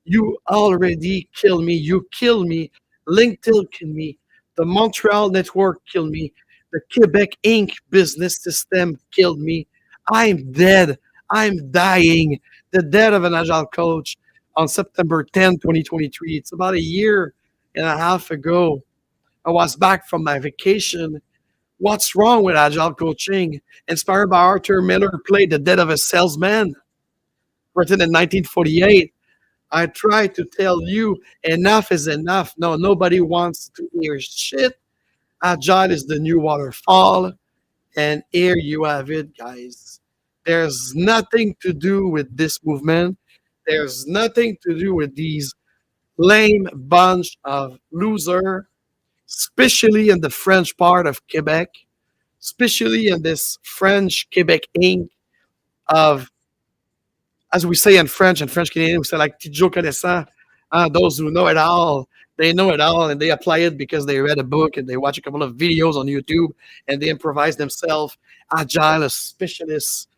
S9: You already killed me. You killed me. LinkedIn killed me. The Montreal network killed me. The Quebec Inc. business system killed me. I'm dead. I'm dying. The death of an agile coach on September 10, 2023. It's about a year and a half ago. I was back from my vacation. What's wrong with agile coaching? Inspired by Arthur Miller play The Death of a Salesman, written in 1948. I try to tell you enough is enough. No, nobody wants to hear shit. Agile is the new waterfall. And here you have it, guys. There's nothing to do with this movement. There's nothing to do with these lame bunch of loser, especially in the French part of Quebec, especially in this French Quebec Inc. of, as we say in French and French Canadian, we say like Tidjo connaissant, those who know it all. They know it all and they apply it because they read a book and they watch a couple of videos on YouTube and they improvise themselves. Agile, a specialist,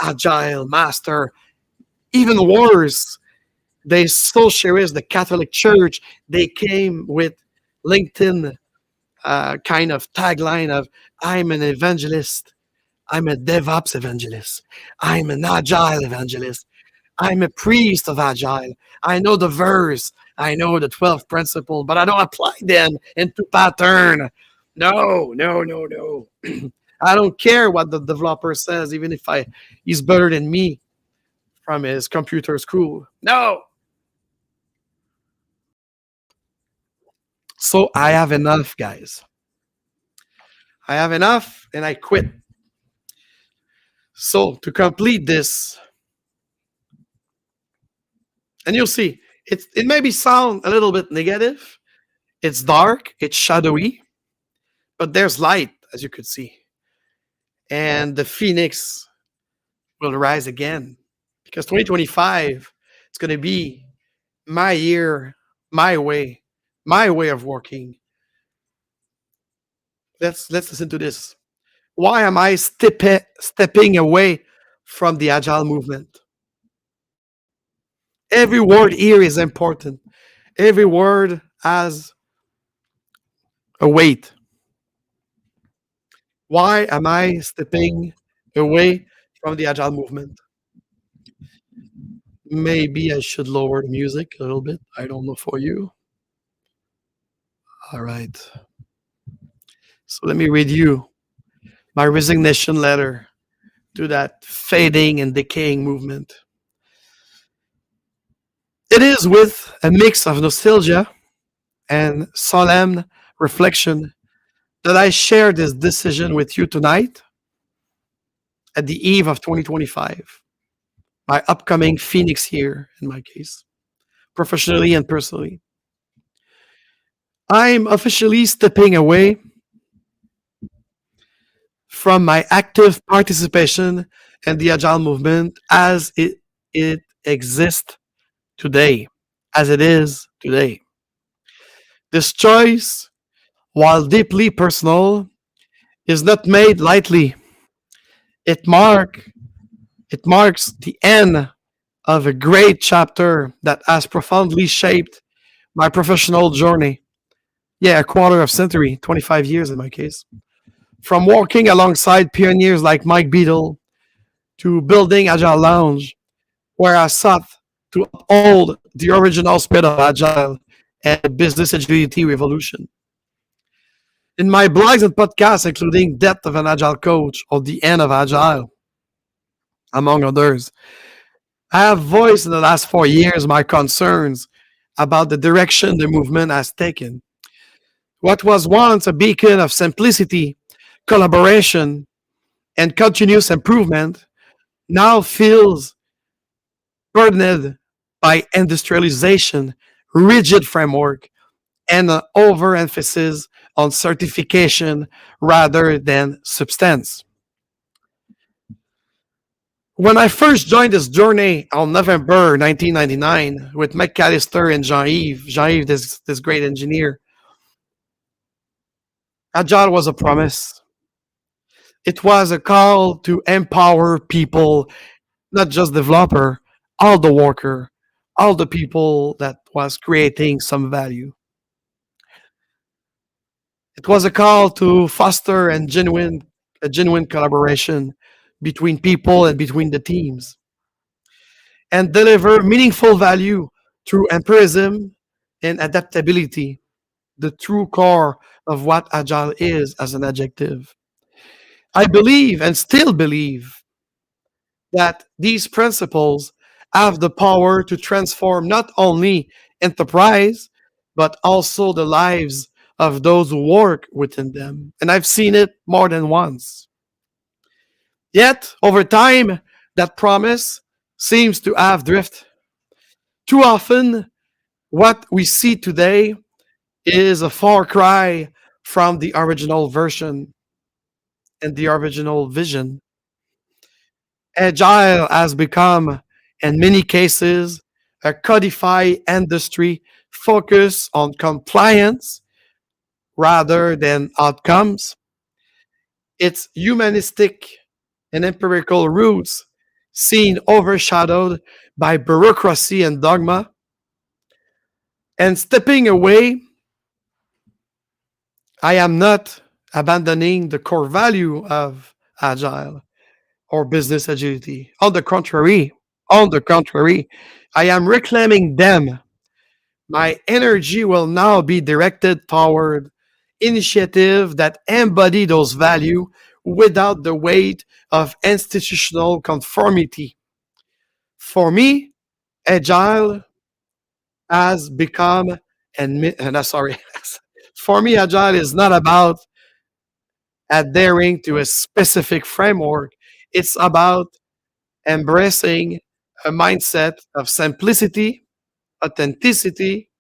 S9: agile master. Even worse, they so cherish the Catholic Church. They came with LinkedIn kind of tagline of, I'm an evangelist. I'm a DevOps evangelist. I'm an agile evangelist. I'm a priest of agile. I know the verse. I know the 12 principles, but I don't apply them into pattern. No. I don't care what the developer says, even if he's better than me from his computer school. No. So I have enough, guys. I have enough, and I quit. So to complete this, and you'll see, it maybe sound a little bit negative. It's dark, it's shadowy, but there's light, as you could see. and the phoenix will rise again, because 2025, it's going to be my year, my way of working. Let's listen to this. Why am I stepping away from the agile movement? Every word here is important. Every word has a weight. Why am I stepping away from the agile movement? Maybe I should lower the music a little bit. I don't know for you. All right. So let me read you my resignation letter to that fading and decaying movement. It is with a mix of nostalgia and solemn reflection that I share this decision with you tonight at the eve of 2025, my upcoming Phoenix year, in my case, professionally and personally. I'm officially stepping away from my active participation in the Agile movement as it exists today, as it is today. This choice, while deeply personal, is not made lightly. It marks the end of a great chapter that has profoundly shaped my professional journey. Yeah, a quarter of century, 25 years in my case. From working alongside pioneers like Mike Beadle to building Agile Lounge, where I sought to uphold the original spirit of Agile and the business agility revolution. In my blogs and podcasts, including Depth of an Agile Coach or The End of Agile, among others, I have voiced in the last 4 years my concerns about the direction the movement has taken. What was once a beacon of simplicity, collaboration, and continuous improvement now feels burdened by industrialization, rigid framework, and an overemphasis on certification rather than substance. When I first joined this journey on November 1999 with McAllister and Jean-Yves, this great engineer, Agile was a promise. It was a call to empower people, not just developer, all the worker, all the people that was creating some value. It was a call to foster a genuine collaboration between people and between the teams, and deliver meaningful value through empiricism and adaptability, the true core of what Agile is as an adjective. I believe and still believe that these principles have the power to transform not only enterprise, but also the lives of those who work within them. And I've seen it more than once. Yet, over time, that promise seems to have drifted. Too often, what we see today is a far cry from the original version and the original vision. Agile has become, in many cases, a codified industry focused on compliance rather than outcomes. Its humanistic and empirical roots seen overshadowed by bureaucracy and dogma. And stepping away, I am not abandoning the core value of Agile or business agility. On the contrary, I am reclaiming them. My energy will now be directed toward initiatives that embody those values without the weight of institutional conformity. For me, Agile has become, sorry, for me, Agile is not about adhering to a specific framework. It's about embracing a mindset of simplicity, authenticity.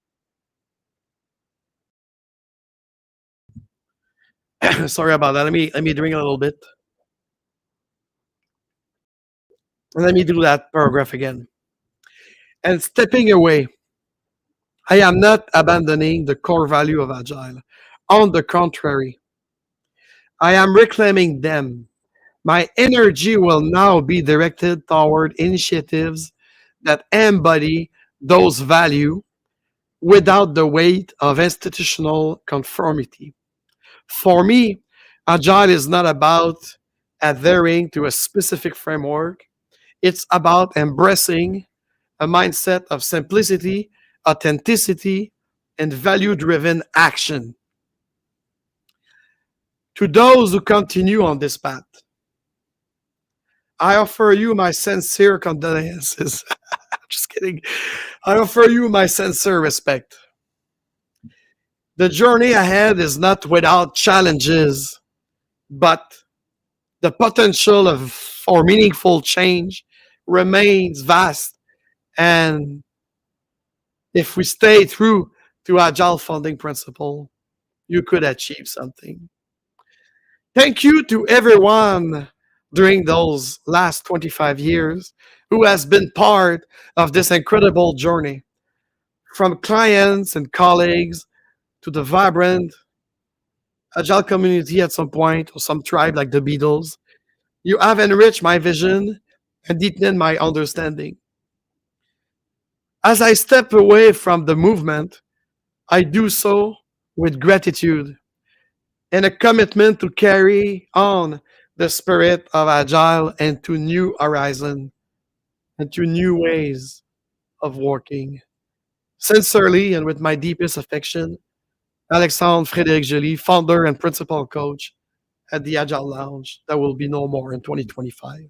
S9: Sorry about that. Let me drink a little bit. And let me do that paragraph again. And stepping away, I am not abandoning the core value of Agile. On the contrary, I am reclaiming them. My energy will now be directed toward initiatives that embody those values without the weight of institutional conformity. For me, Agile is not about adhering to a specific framework. It's about embracing a mindset of simplicity, authenticity, and value-driven action. To those who continue on this path, I offer you my sincere condolences. Just kidding. I offer you my sincere respect. The journey ahead is not without challenges, but the potential for meaningful change remains vast. And if we stay true to Agile funding principle, you could achieve something. Thank you to everyone during those last 25 years who has been part of this incredible journey, from clients and colleagues to the vibrant Agile community at some point, or some tribe like the Beatles. You have enriched my vision and deepened my understanding. As I step away from the movement, I do so with gratitude and a commitment to carry on the spirit of Agile into new horizons and to new ways of working. Sincerely and with my deepest affection, Alexandre Frédéric Joly, founder and principal coach at the Agile Lounge that will be no more in 2025.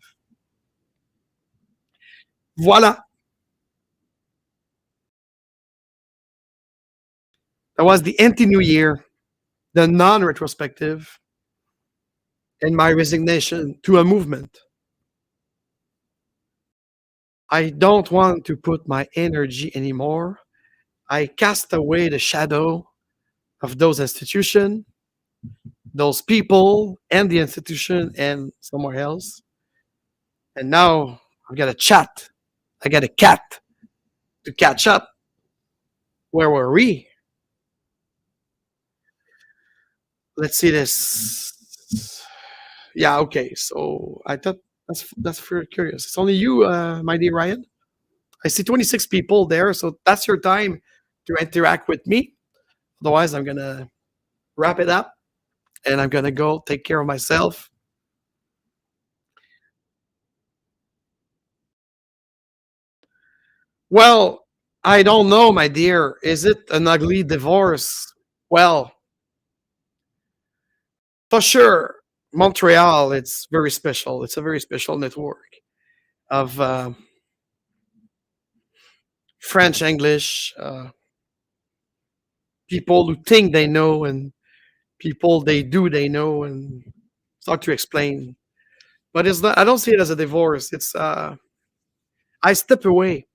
S9: Voilà. That was the anti-New Year, the non-retrospective, and my resignation to a movement. I don't want to put my energy anymore. I cast away the shadow of those institutions, those people, and the institution, and somewhere else. And now I've got a chat. I got a cat to catch up. Where were we? Let's see this. Yeah, okay. So I thought that's very curious. It's only you, my dear Ryan. I see 26 people there, so that's your time to interact with me. Otherwise, I'm gonna wrap it up, and I'm gonna go take care of myself. Well, I don't know, my dear. Is it an ugly divorce? Well, for sure, Montreal, it's very special. It's a very special network of French, English, people who think they know and people they know, and it's hard to explain. But it's not. I don't see it as a divorce. It's I step away.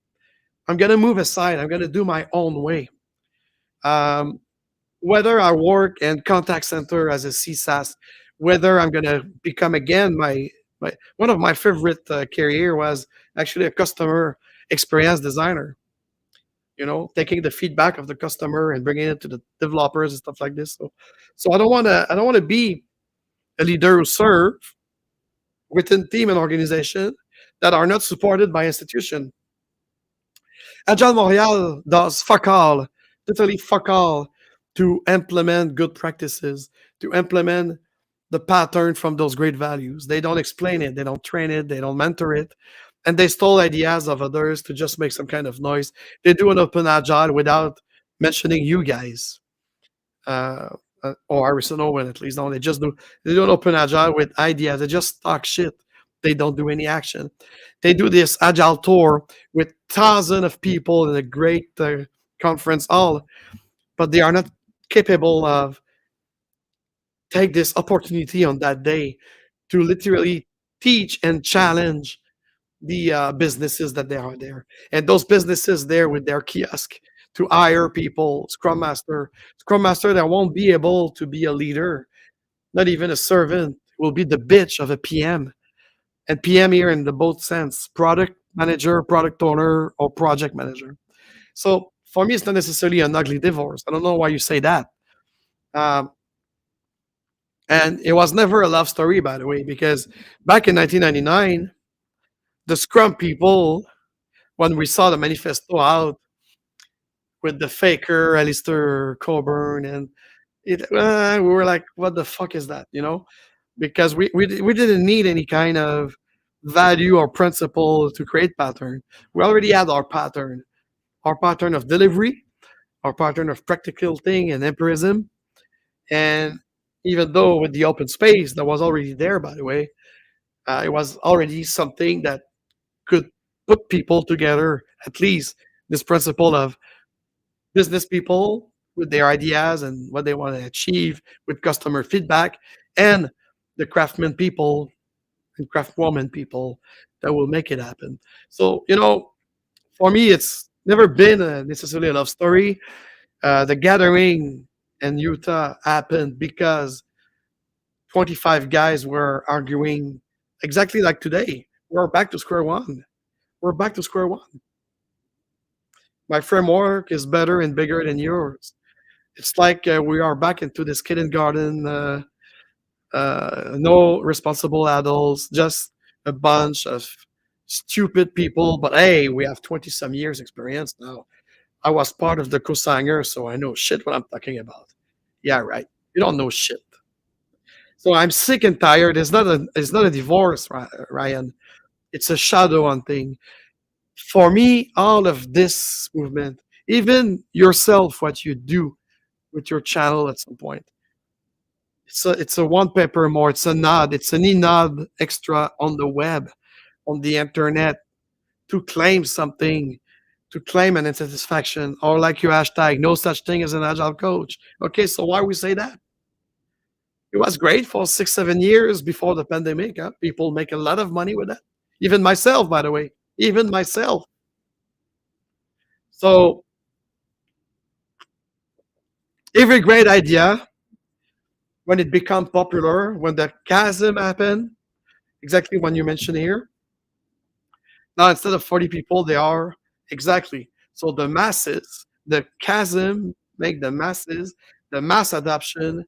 S9: I'm gonna move aside. I'm gonna do my own way. Um, whether I work in contact center as a CSAS, whether I'm gonna become again my one of my favorite career was actually a customer experience designer. You know, taking the feedback of the customer and bringing it to the developers and stuff like this. So I don't want to be a leader who serve within team and organization that are not supported by institution. Agile Montreal does fuck all, literally fuck all, to implement good practices, to implement the pattern from those great values. They don't explain it, they don't train it, they don't mentor it, and they stole ideas of others to just make some kind of noise. They do an open Agile without mentioning you guys. Or Harrison Owen, at least. No, they do an open Agile with ideas. They just talk shit. They don't do any action. They do this Agile tour with thousands of people in a great conference hall, but they are not capable of take this opportunity on that day to literally teach and challenge the businesses that they are there. And those businesses there with their kiosk to hire people, Scrum Master that won't be able to be a leader, not even a servant, will be the bitch of a PM. And PM here in the both sense, product manager, product owner, or project manager. So for me, it's not necessarily an ugly divorce. I don't know why you say that. Um, and it was never a love story, by the way, because back in 1999, the Scrum people, when we saw the manifesto out with the faker, Alistair Coburn, and we were like, what the fuck is that, Because we didn't need any kind of value or principle to create pattern. We already had our pattern of delivery, our pattern of practical thing and empirism. And even though with the open space that was already there, by the way, it was already something that could put people together, at least this principle of business people with their ideas and what they want to achieve with customer feedback, and the craftsman people and craftwoman people that will make it happen. So, for me, it's never been necessarily a love story. The gathering in Utah happened because 25 guys were arguing exactly like today. We're back to square one. We're back to square one. My framework is better and bigger than yours. It's like we are back into this kindergarten, no responsible adults, just a bunch of stupid people. But hey, we have 20-some years experience now. I was part of the co-singer, so I know shit what I'm talking about. Yeah, right. You don't know shit. So I'm sick and tired. It's not a divorce, Ryan. It's a shadow hunting. For me, all of this movement, even yourself, what you do with your channel at some point, it's a one paper more. It's a nod. It's an e-nod extra on the web, on the internet, to claim something, to claim an insatisfaction, or like your hashtag, no such thing as an agile coach. Okay, so why we say that? It was great for 6-7 years before the pandemic. People make a lot of money with that. Even myself, by the way. Even myself. So every great idea, when it becomes popular, when the chasm happened, exactly when you mentioned here, now instead of 40 people, they are exactly. So the masses, the chasm make the masses, the mass adoption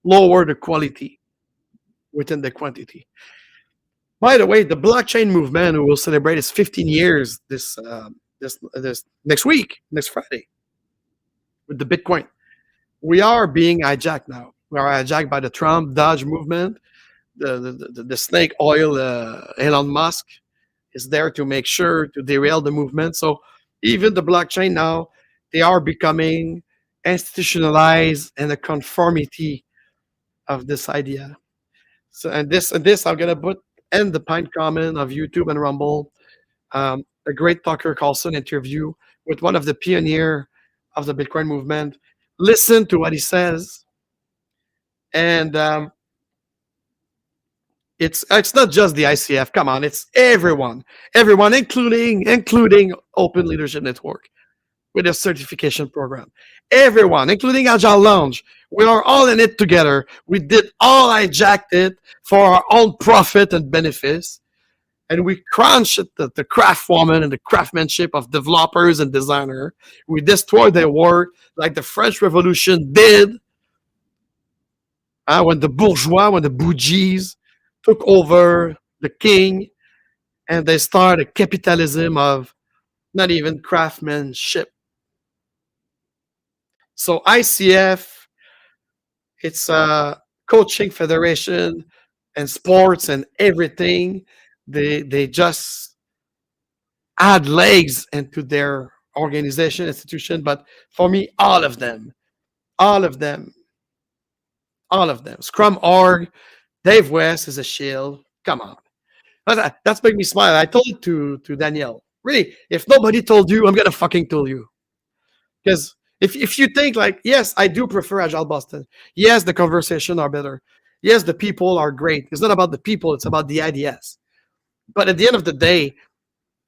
S9: lower the quality within the quantity. By the way, the blockchain movement will celebrate its 15 years this next week, next Friday, with the Bitcoin. We are being hijacked now. We are hijacked by the Trump Dodge movement. The snake oil Elon Musk is there to make sure to derail the movement. So even the blockchain now, they are becoming institutionalized in the conformity of this idea. So and this I'm gonna put in the pine comment of YouTube and Rumble, a great Tucker Carlson interview with one of the pioneer of the Bitcoin movement. Listen to what he says, and it's not just the ICF. Come on, it's everyone, including Open Leadership Network with a certification program. Everyone, including Agile Lounge, we are all in it together. We did all hijacked it for our own profit and benefits. And we crunched the craft woman and the craftsmanship of developers and designers. We destroyed their work like the French Revolution did. When the bourgeois, when the bougies took over the king and they started a capitalism of not even craftsmanship. So ICF, it's a coaching federation and sports and everything. They just add legs into their organization, institution. But for me, all of them. Scrum org, Dave West is a shield. Come on. That's making me smile. I told it to Danielle. Really, if nobody told you, I'm going to fucking tell you. Because if you think like, yes, I do prefer Agile Boston. Yes, the conversation are better. Yes, the people are great. It's not about the people. It's about the ideas. But at the end of the day,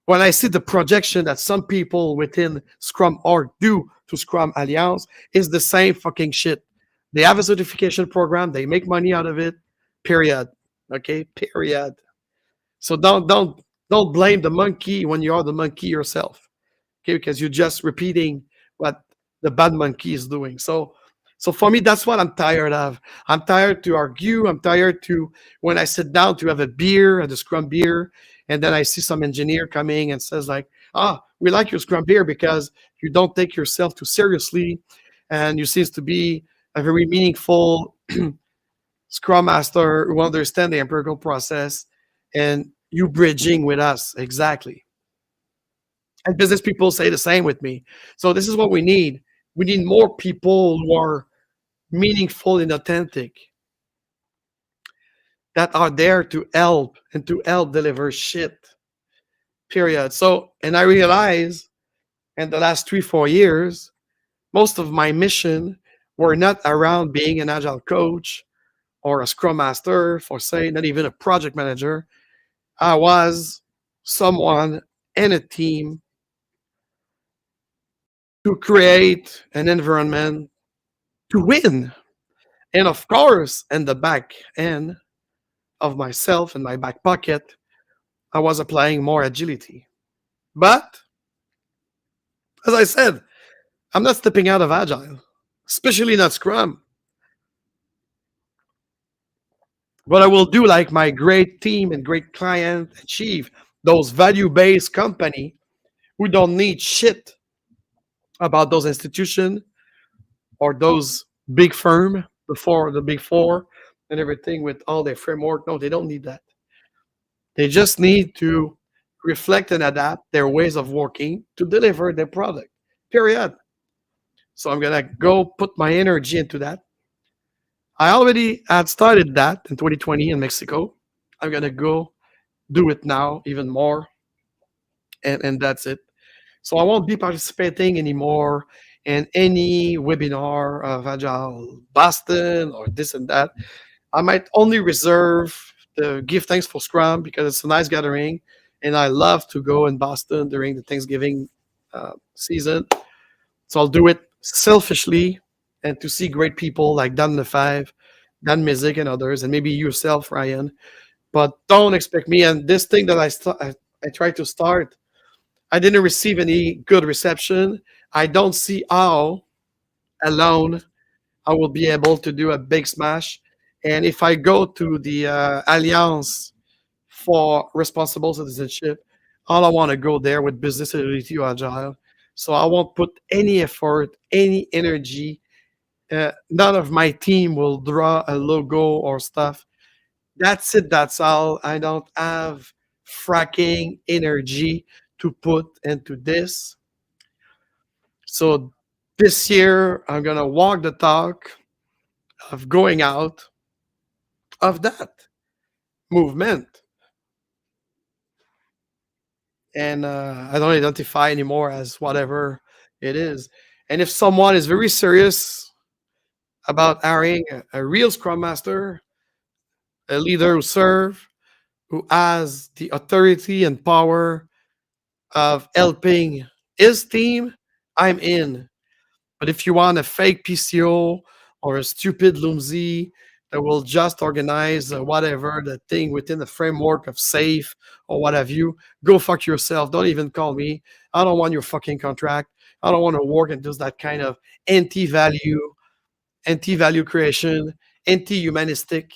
S9: when I see the projection that some people within Scrum org do to Scrum Alliance, is the same fucking shit. They have a certification program. They make money out of it. Period. Okay? Period. So don't blame the monkey when you are the monkey yourself, okay? Because you're just repeating what the bad monkey is doing. So for me, that's what I'm tired of. I'm tired to argue. I'm tired to, when I sit down to have a beer at the Scrum beer, and then I see some engineer coming and says like, we like your Scrum beer because you don't take yourself too seriously, and you seems to be a very meaningful Scrum Master who understand the empirical process, and you bridging with us. Exactly. And business people say the same with me. So this is what we need. We need more people who are meaningful and authentic, that are there to help and to help deliver shit. Period. So, and I realize in the last 3-4 years, most of my mission were not around being an agile coach or a scrum master, for say, not even a project manager. I was someone in a team to create an environment to win. And of course, in the back end of myself, in my back pocket, I was applying more agility. But as I said, I'm not stepping out of agile, especially not Scrum. What I will do, like my great team and great client achieve, those value-based company who don't need shit about those institutions or those big firm before the big four and everything with all their framework. No, they don't need that. They just need to reflect and adapt their ways of working to deliver their product, period. So I'm going to go put my energy into that. I already had started that in 2020 in Mexico. I'm going to go do it now even more. And that's it. So I won't be participating anymore in any webinar of Agile Boston or this and that. I might only reserve the Give Thanks for Scrum because it's a nice gathering. And I love to go in Boston during the Thanksgiving season. So I'll do it selfishly and to see great people like Dan Lefebvre, Dan Mizik, and others, and maybe yourself, Ryan. But don't expect me. And this thing that I tried to start, I didn't receive any good reception. I don't see how alone I will be able to do a big smash. And if I go to the Alliance for Responsible Citizenship, all I want to go there with business agility or agile. So I won't put any effort, any energy. None of my team will draw a logo or stuff. That's it. That's all. I don't have fracking energy to put into this. So this year, I'm going to walk the talk of going out of that movement. And I don't identify anymore as whatever it is. And if someone is very serious about hiring a real Scrum Master, a leader who serves, who has the authority and power of helping his team, I'm in. But if you want a fake PCO or a stupid Loomsy that will just organize whatever the thing within the framework of SAFe or what have you, go fuck yourself. Don't even call me. I don't want your fucking contract. I don't want to work and do that kind of anti-value creation, anti-humanistic,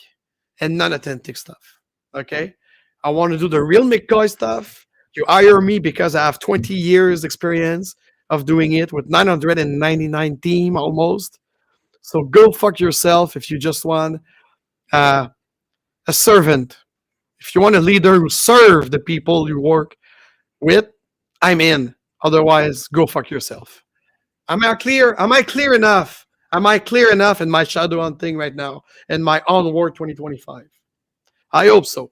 S9: and non-authentic stuff. Okay? I want to do the real McCoy stuff. You hire me because I have 20 years experience of doing it with 999 team almost. So go fuck yourself if you just want a servant. If you want a leader who serves the people you work with, I'm in. Otherwise, go fuck yourself. Am I clear? Am I clear enough? Am I clear enough in my shadow hunting right now in my Onward 2025? I hope so.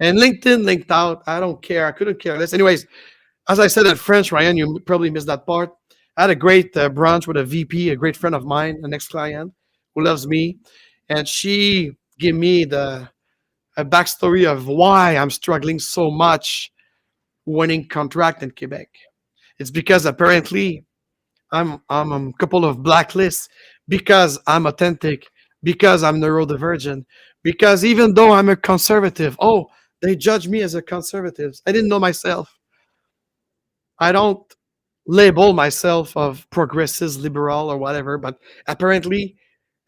S9: And LinkedIn linked out. I don't care. I couldn't care less. Anyways, as I said in French, Ryan, you probably missed that part. I had a great brunch with a VP, a great friend of mine, an ex-client who loves me. And she gave me a backstory of why I'm struggling so much winning contract in Quebec. It's because apparently I'm a couple of blacklists because I'm authentic, because I'm neurodivergent, because even though I'm a conservative, They judge me as a conservative. I didn't know myself. I don't label myself of progressive, liberal, or whatever, but apparently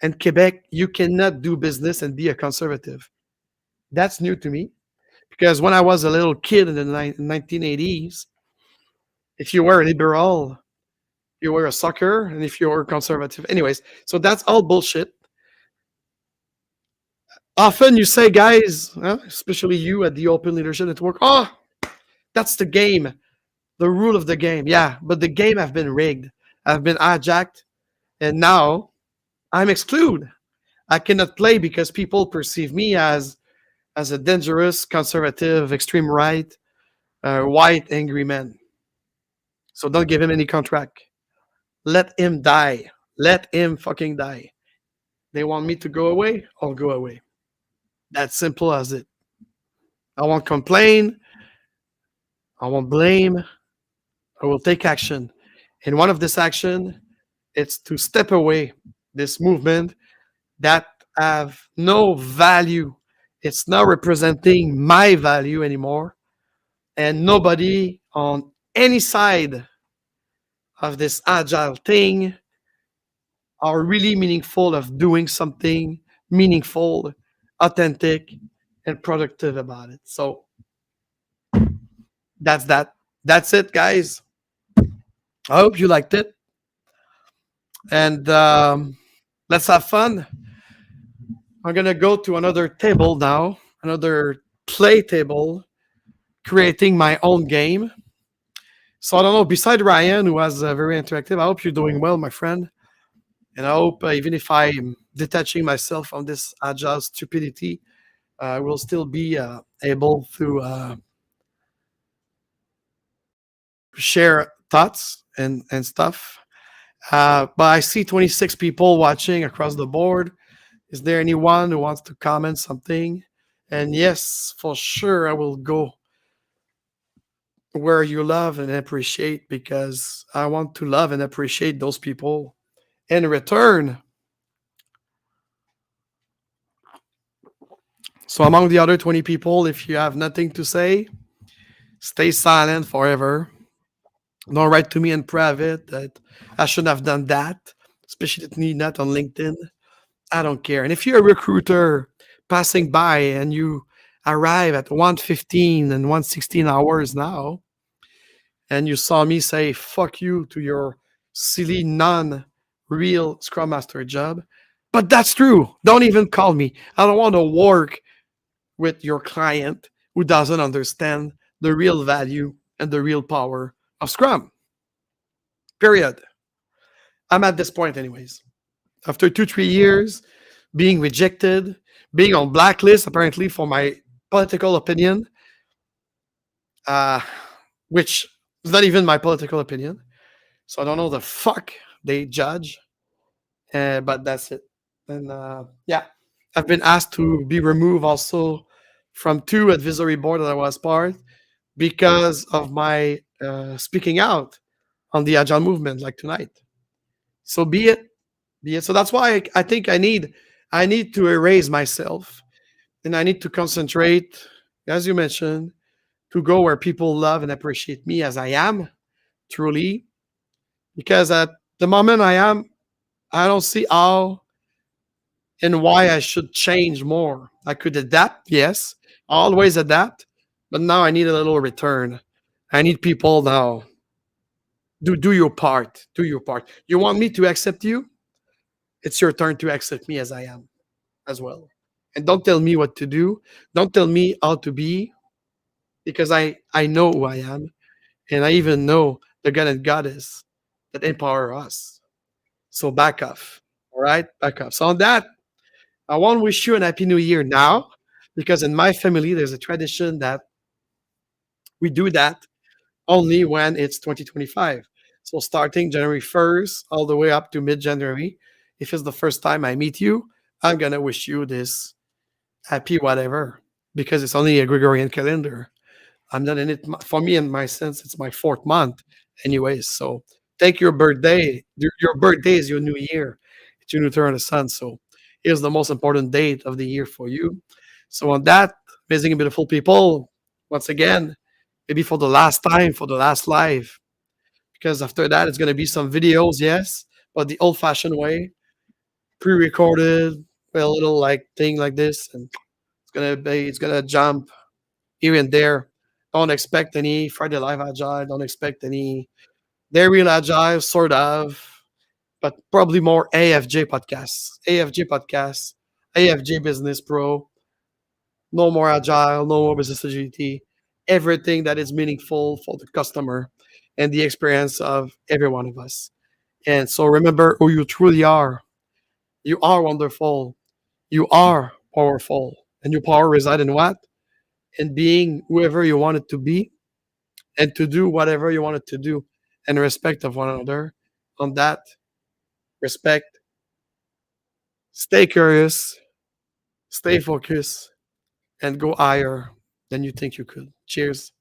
S9: in Quebec, you cannot do business and be a conservative. That's new to me because when I was a little kid in the 1980s, if you were a liberal, you were a sucker, and if you were conservative, anyways. So that's all bullshit. Often you say, guys, especially you at the Open Leadership Network, oh, that's the game, the rule of the game. Yeah, but the game have been rigged. I've been hijacked, and now I'm excluded. I cannot play because people perceive me as a dangerous, conservative, extreme right, white, angry man. So don't give him any contract. Let him die. Let him fucking die. They want me to go away, I'll go away. That's simple as it. I won't complain. I won't blame. I will take action. And one of this action, it's to step away this movement that have no value. It's not representing my value anymore. And nobody on any side of this agile thing are really meaningful of doing something meaningful, authentic, and productive about it. So that's that. That's it, guys. I hope you liked it. And let's have fun. I'm going to go to another table now, another play table, creating my own game. So I don't know, beside Ryan, who was very interactive, I hope you're doing well, my friend. And I hope even if I'm detaching myself from this agile stupidity, I will still be able to share thoughts and stuff. But I see 26 people watching across the board. Is there anyone who wants to comment something? And yes, for sure, I will go where you love and appreciate, because I want to love and appreciate those people in return. So among the other 20 people, if you have nothing to say, stay silent forever. Don't write to me in private that I shouldn't have done that, especially not on LinkedIn. I don't care. And if you're a recruiter passing by and you arrive at 1:15 and 1:16 hours now, and you saw me say fuck you to your silly non-real Scrum Master job, but that's true. Don't even call me. I don't want to work with your client who doesn't understand the real value and the real power of Scrum. Period. I'm at this point anyways. After 2-3 years being rejected, being on blacklist apparently for my political opinion, which is not even my political opinion. So I don't know the fuck they judge, but that's it. And yeah, I've been asked to be removed also from 2 advisory board that I was part because of my speaking out on the Agile movement like tonight. So be it. So that's why I think I need to erase myself, and I need to concentrate, as you mentioned, to go where people love and appreciate me as I am, truly. Because at the moment I don't see how and why I should change more. I could adapt, yes, always adapt, but now I need a little return. I need people now. Do your part. Do your part. You want me to accept you? It's your turn to accept me as I am as well. And don't tell me what to do. Don't tell me how to be, because I know who I am. And I even know the God and Goddess that empower us. So back off. All right? Back off. So on that, I want to wish you an Happy New Year now, because in my family, there's a tradition that we do that only when it's 2025. So starting January 1st all the way up to mid-January, if it's the first time I meet you, I'm going to wish you this happy whatever, because it's only a Gregorian calendar. I'm not in it. For me, in my sense, it's my 4th month anyways. So take your birthday. Your birthday is your new year. It's your new turn of the sun. So here's the most important date of the year for you. So on that, Amazing and beautiful people. Once again, maybe for the last time, for the last live. Because after that, it's going to be some videos, yes, but the old-fashioned way, pre-recorded, with a little like thing like this, and it's gonna jump here and there. Don't expect any Friday Live Agile. Don't expect any They're Real Agile, sort of, but probably more AFJ podcasts, AFJ Business Pro. No more Agile, no more business agility. Everything that is meaningful for the customer and the experience of every one of us. And so remember who you truly are. You are wonderful. You are powerful. And your power resides in what? In being whoever you want it to be and to do whatever you want it to do in respect of one another. On that respect, stay curious, stay focused, and go higher than you think you could. Cheers.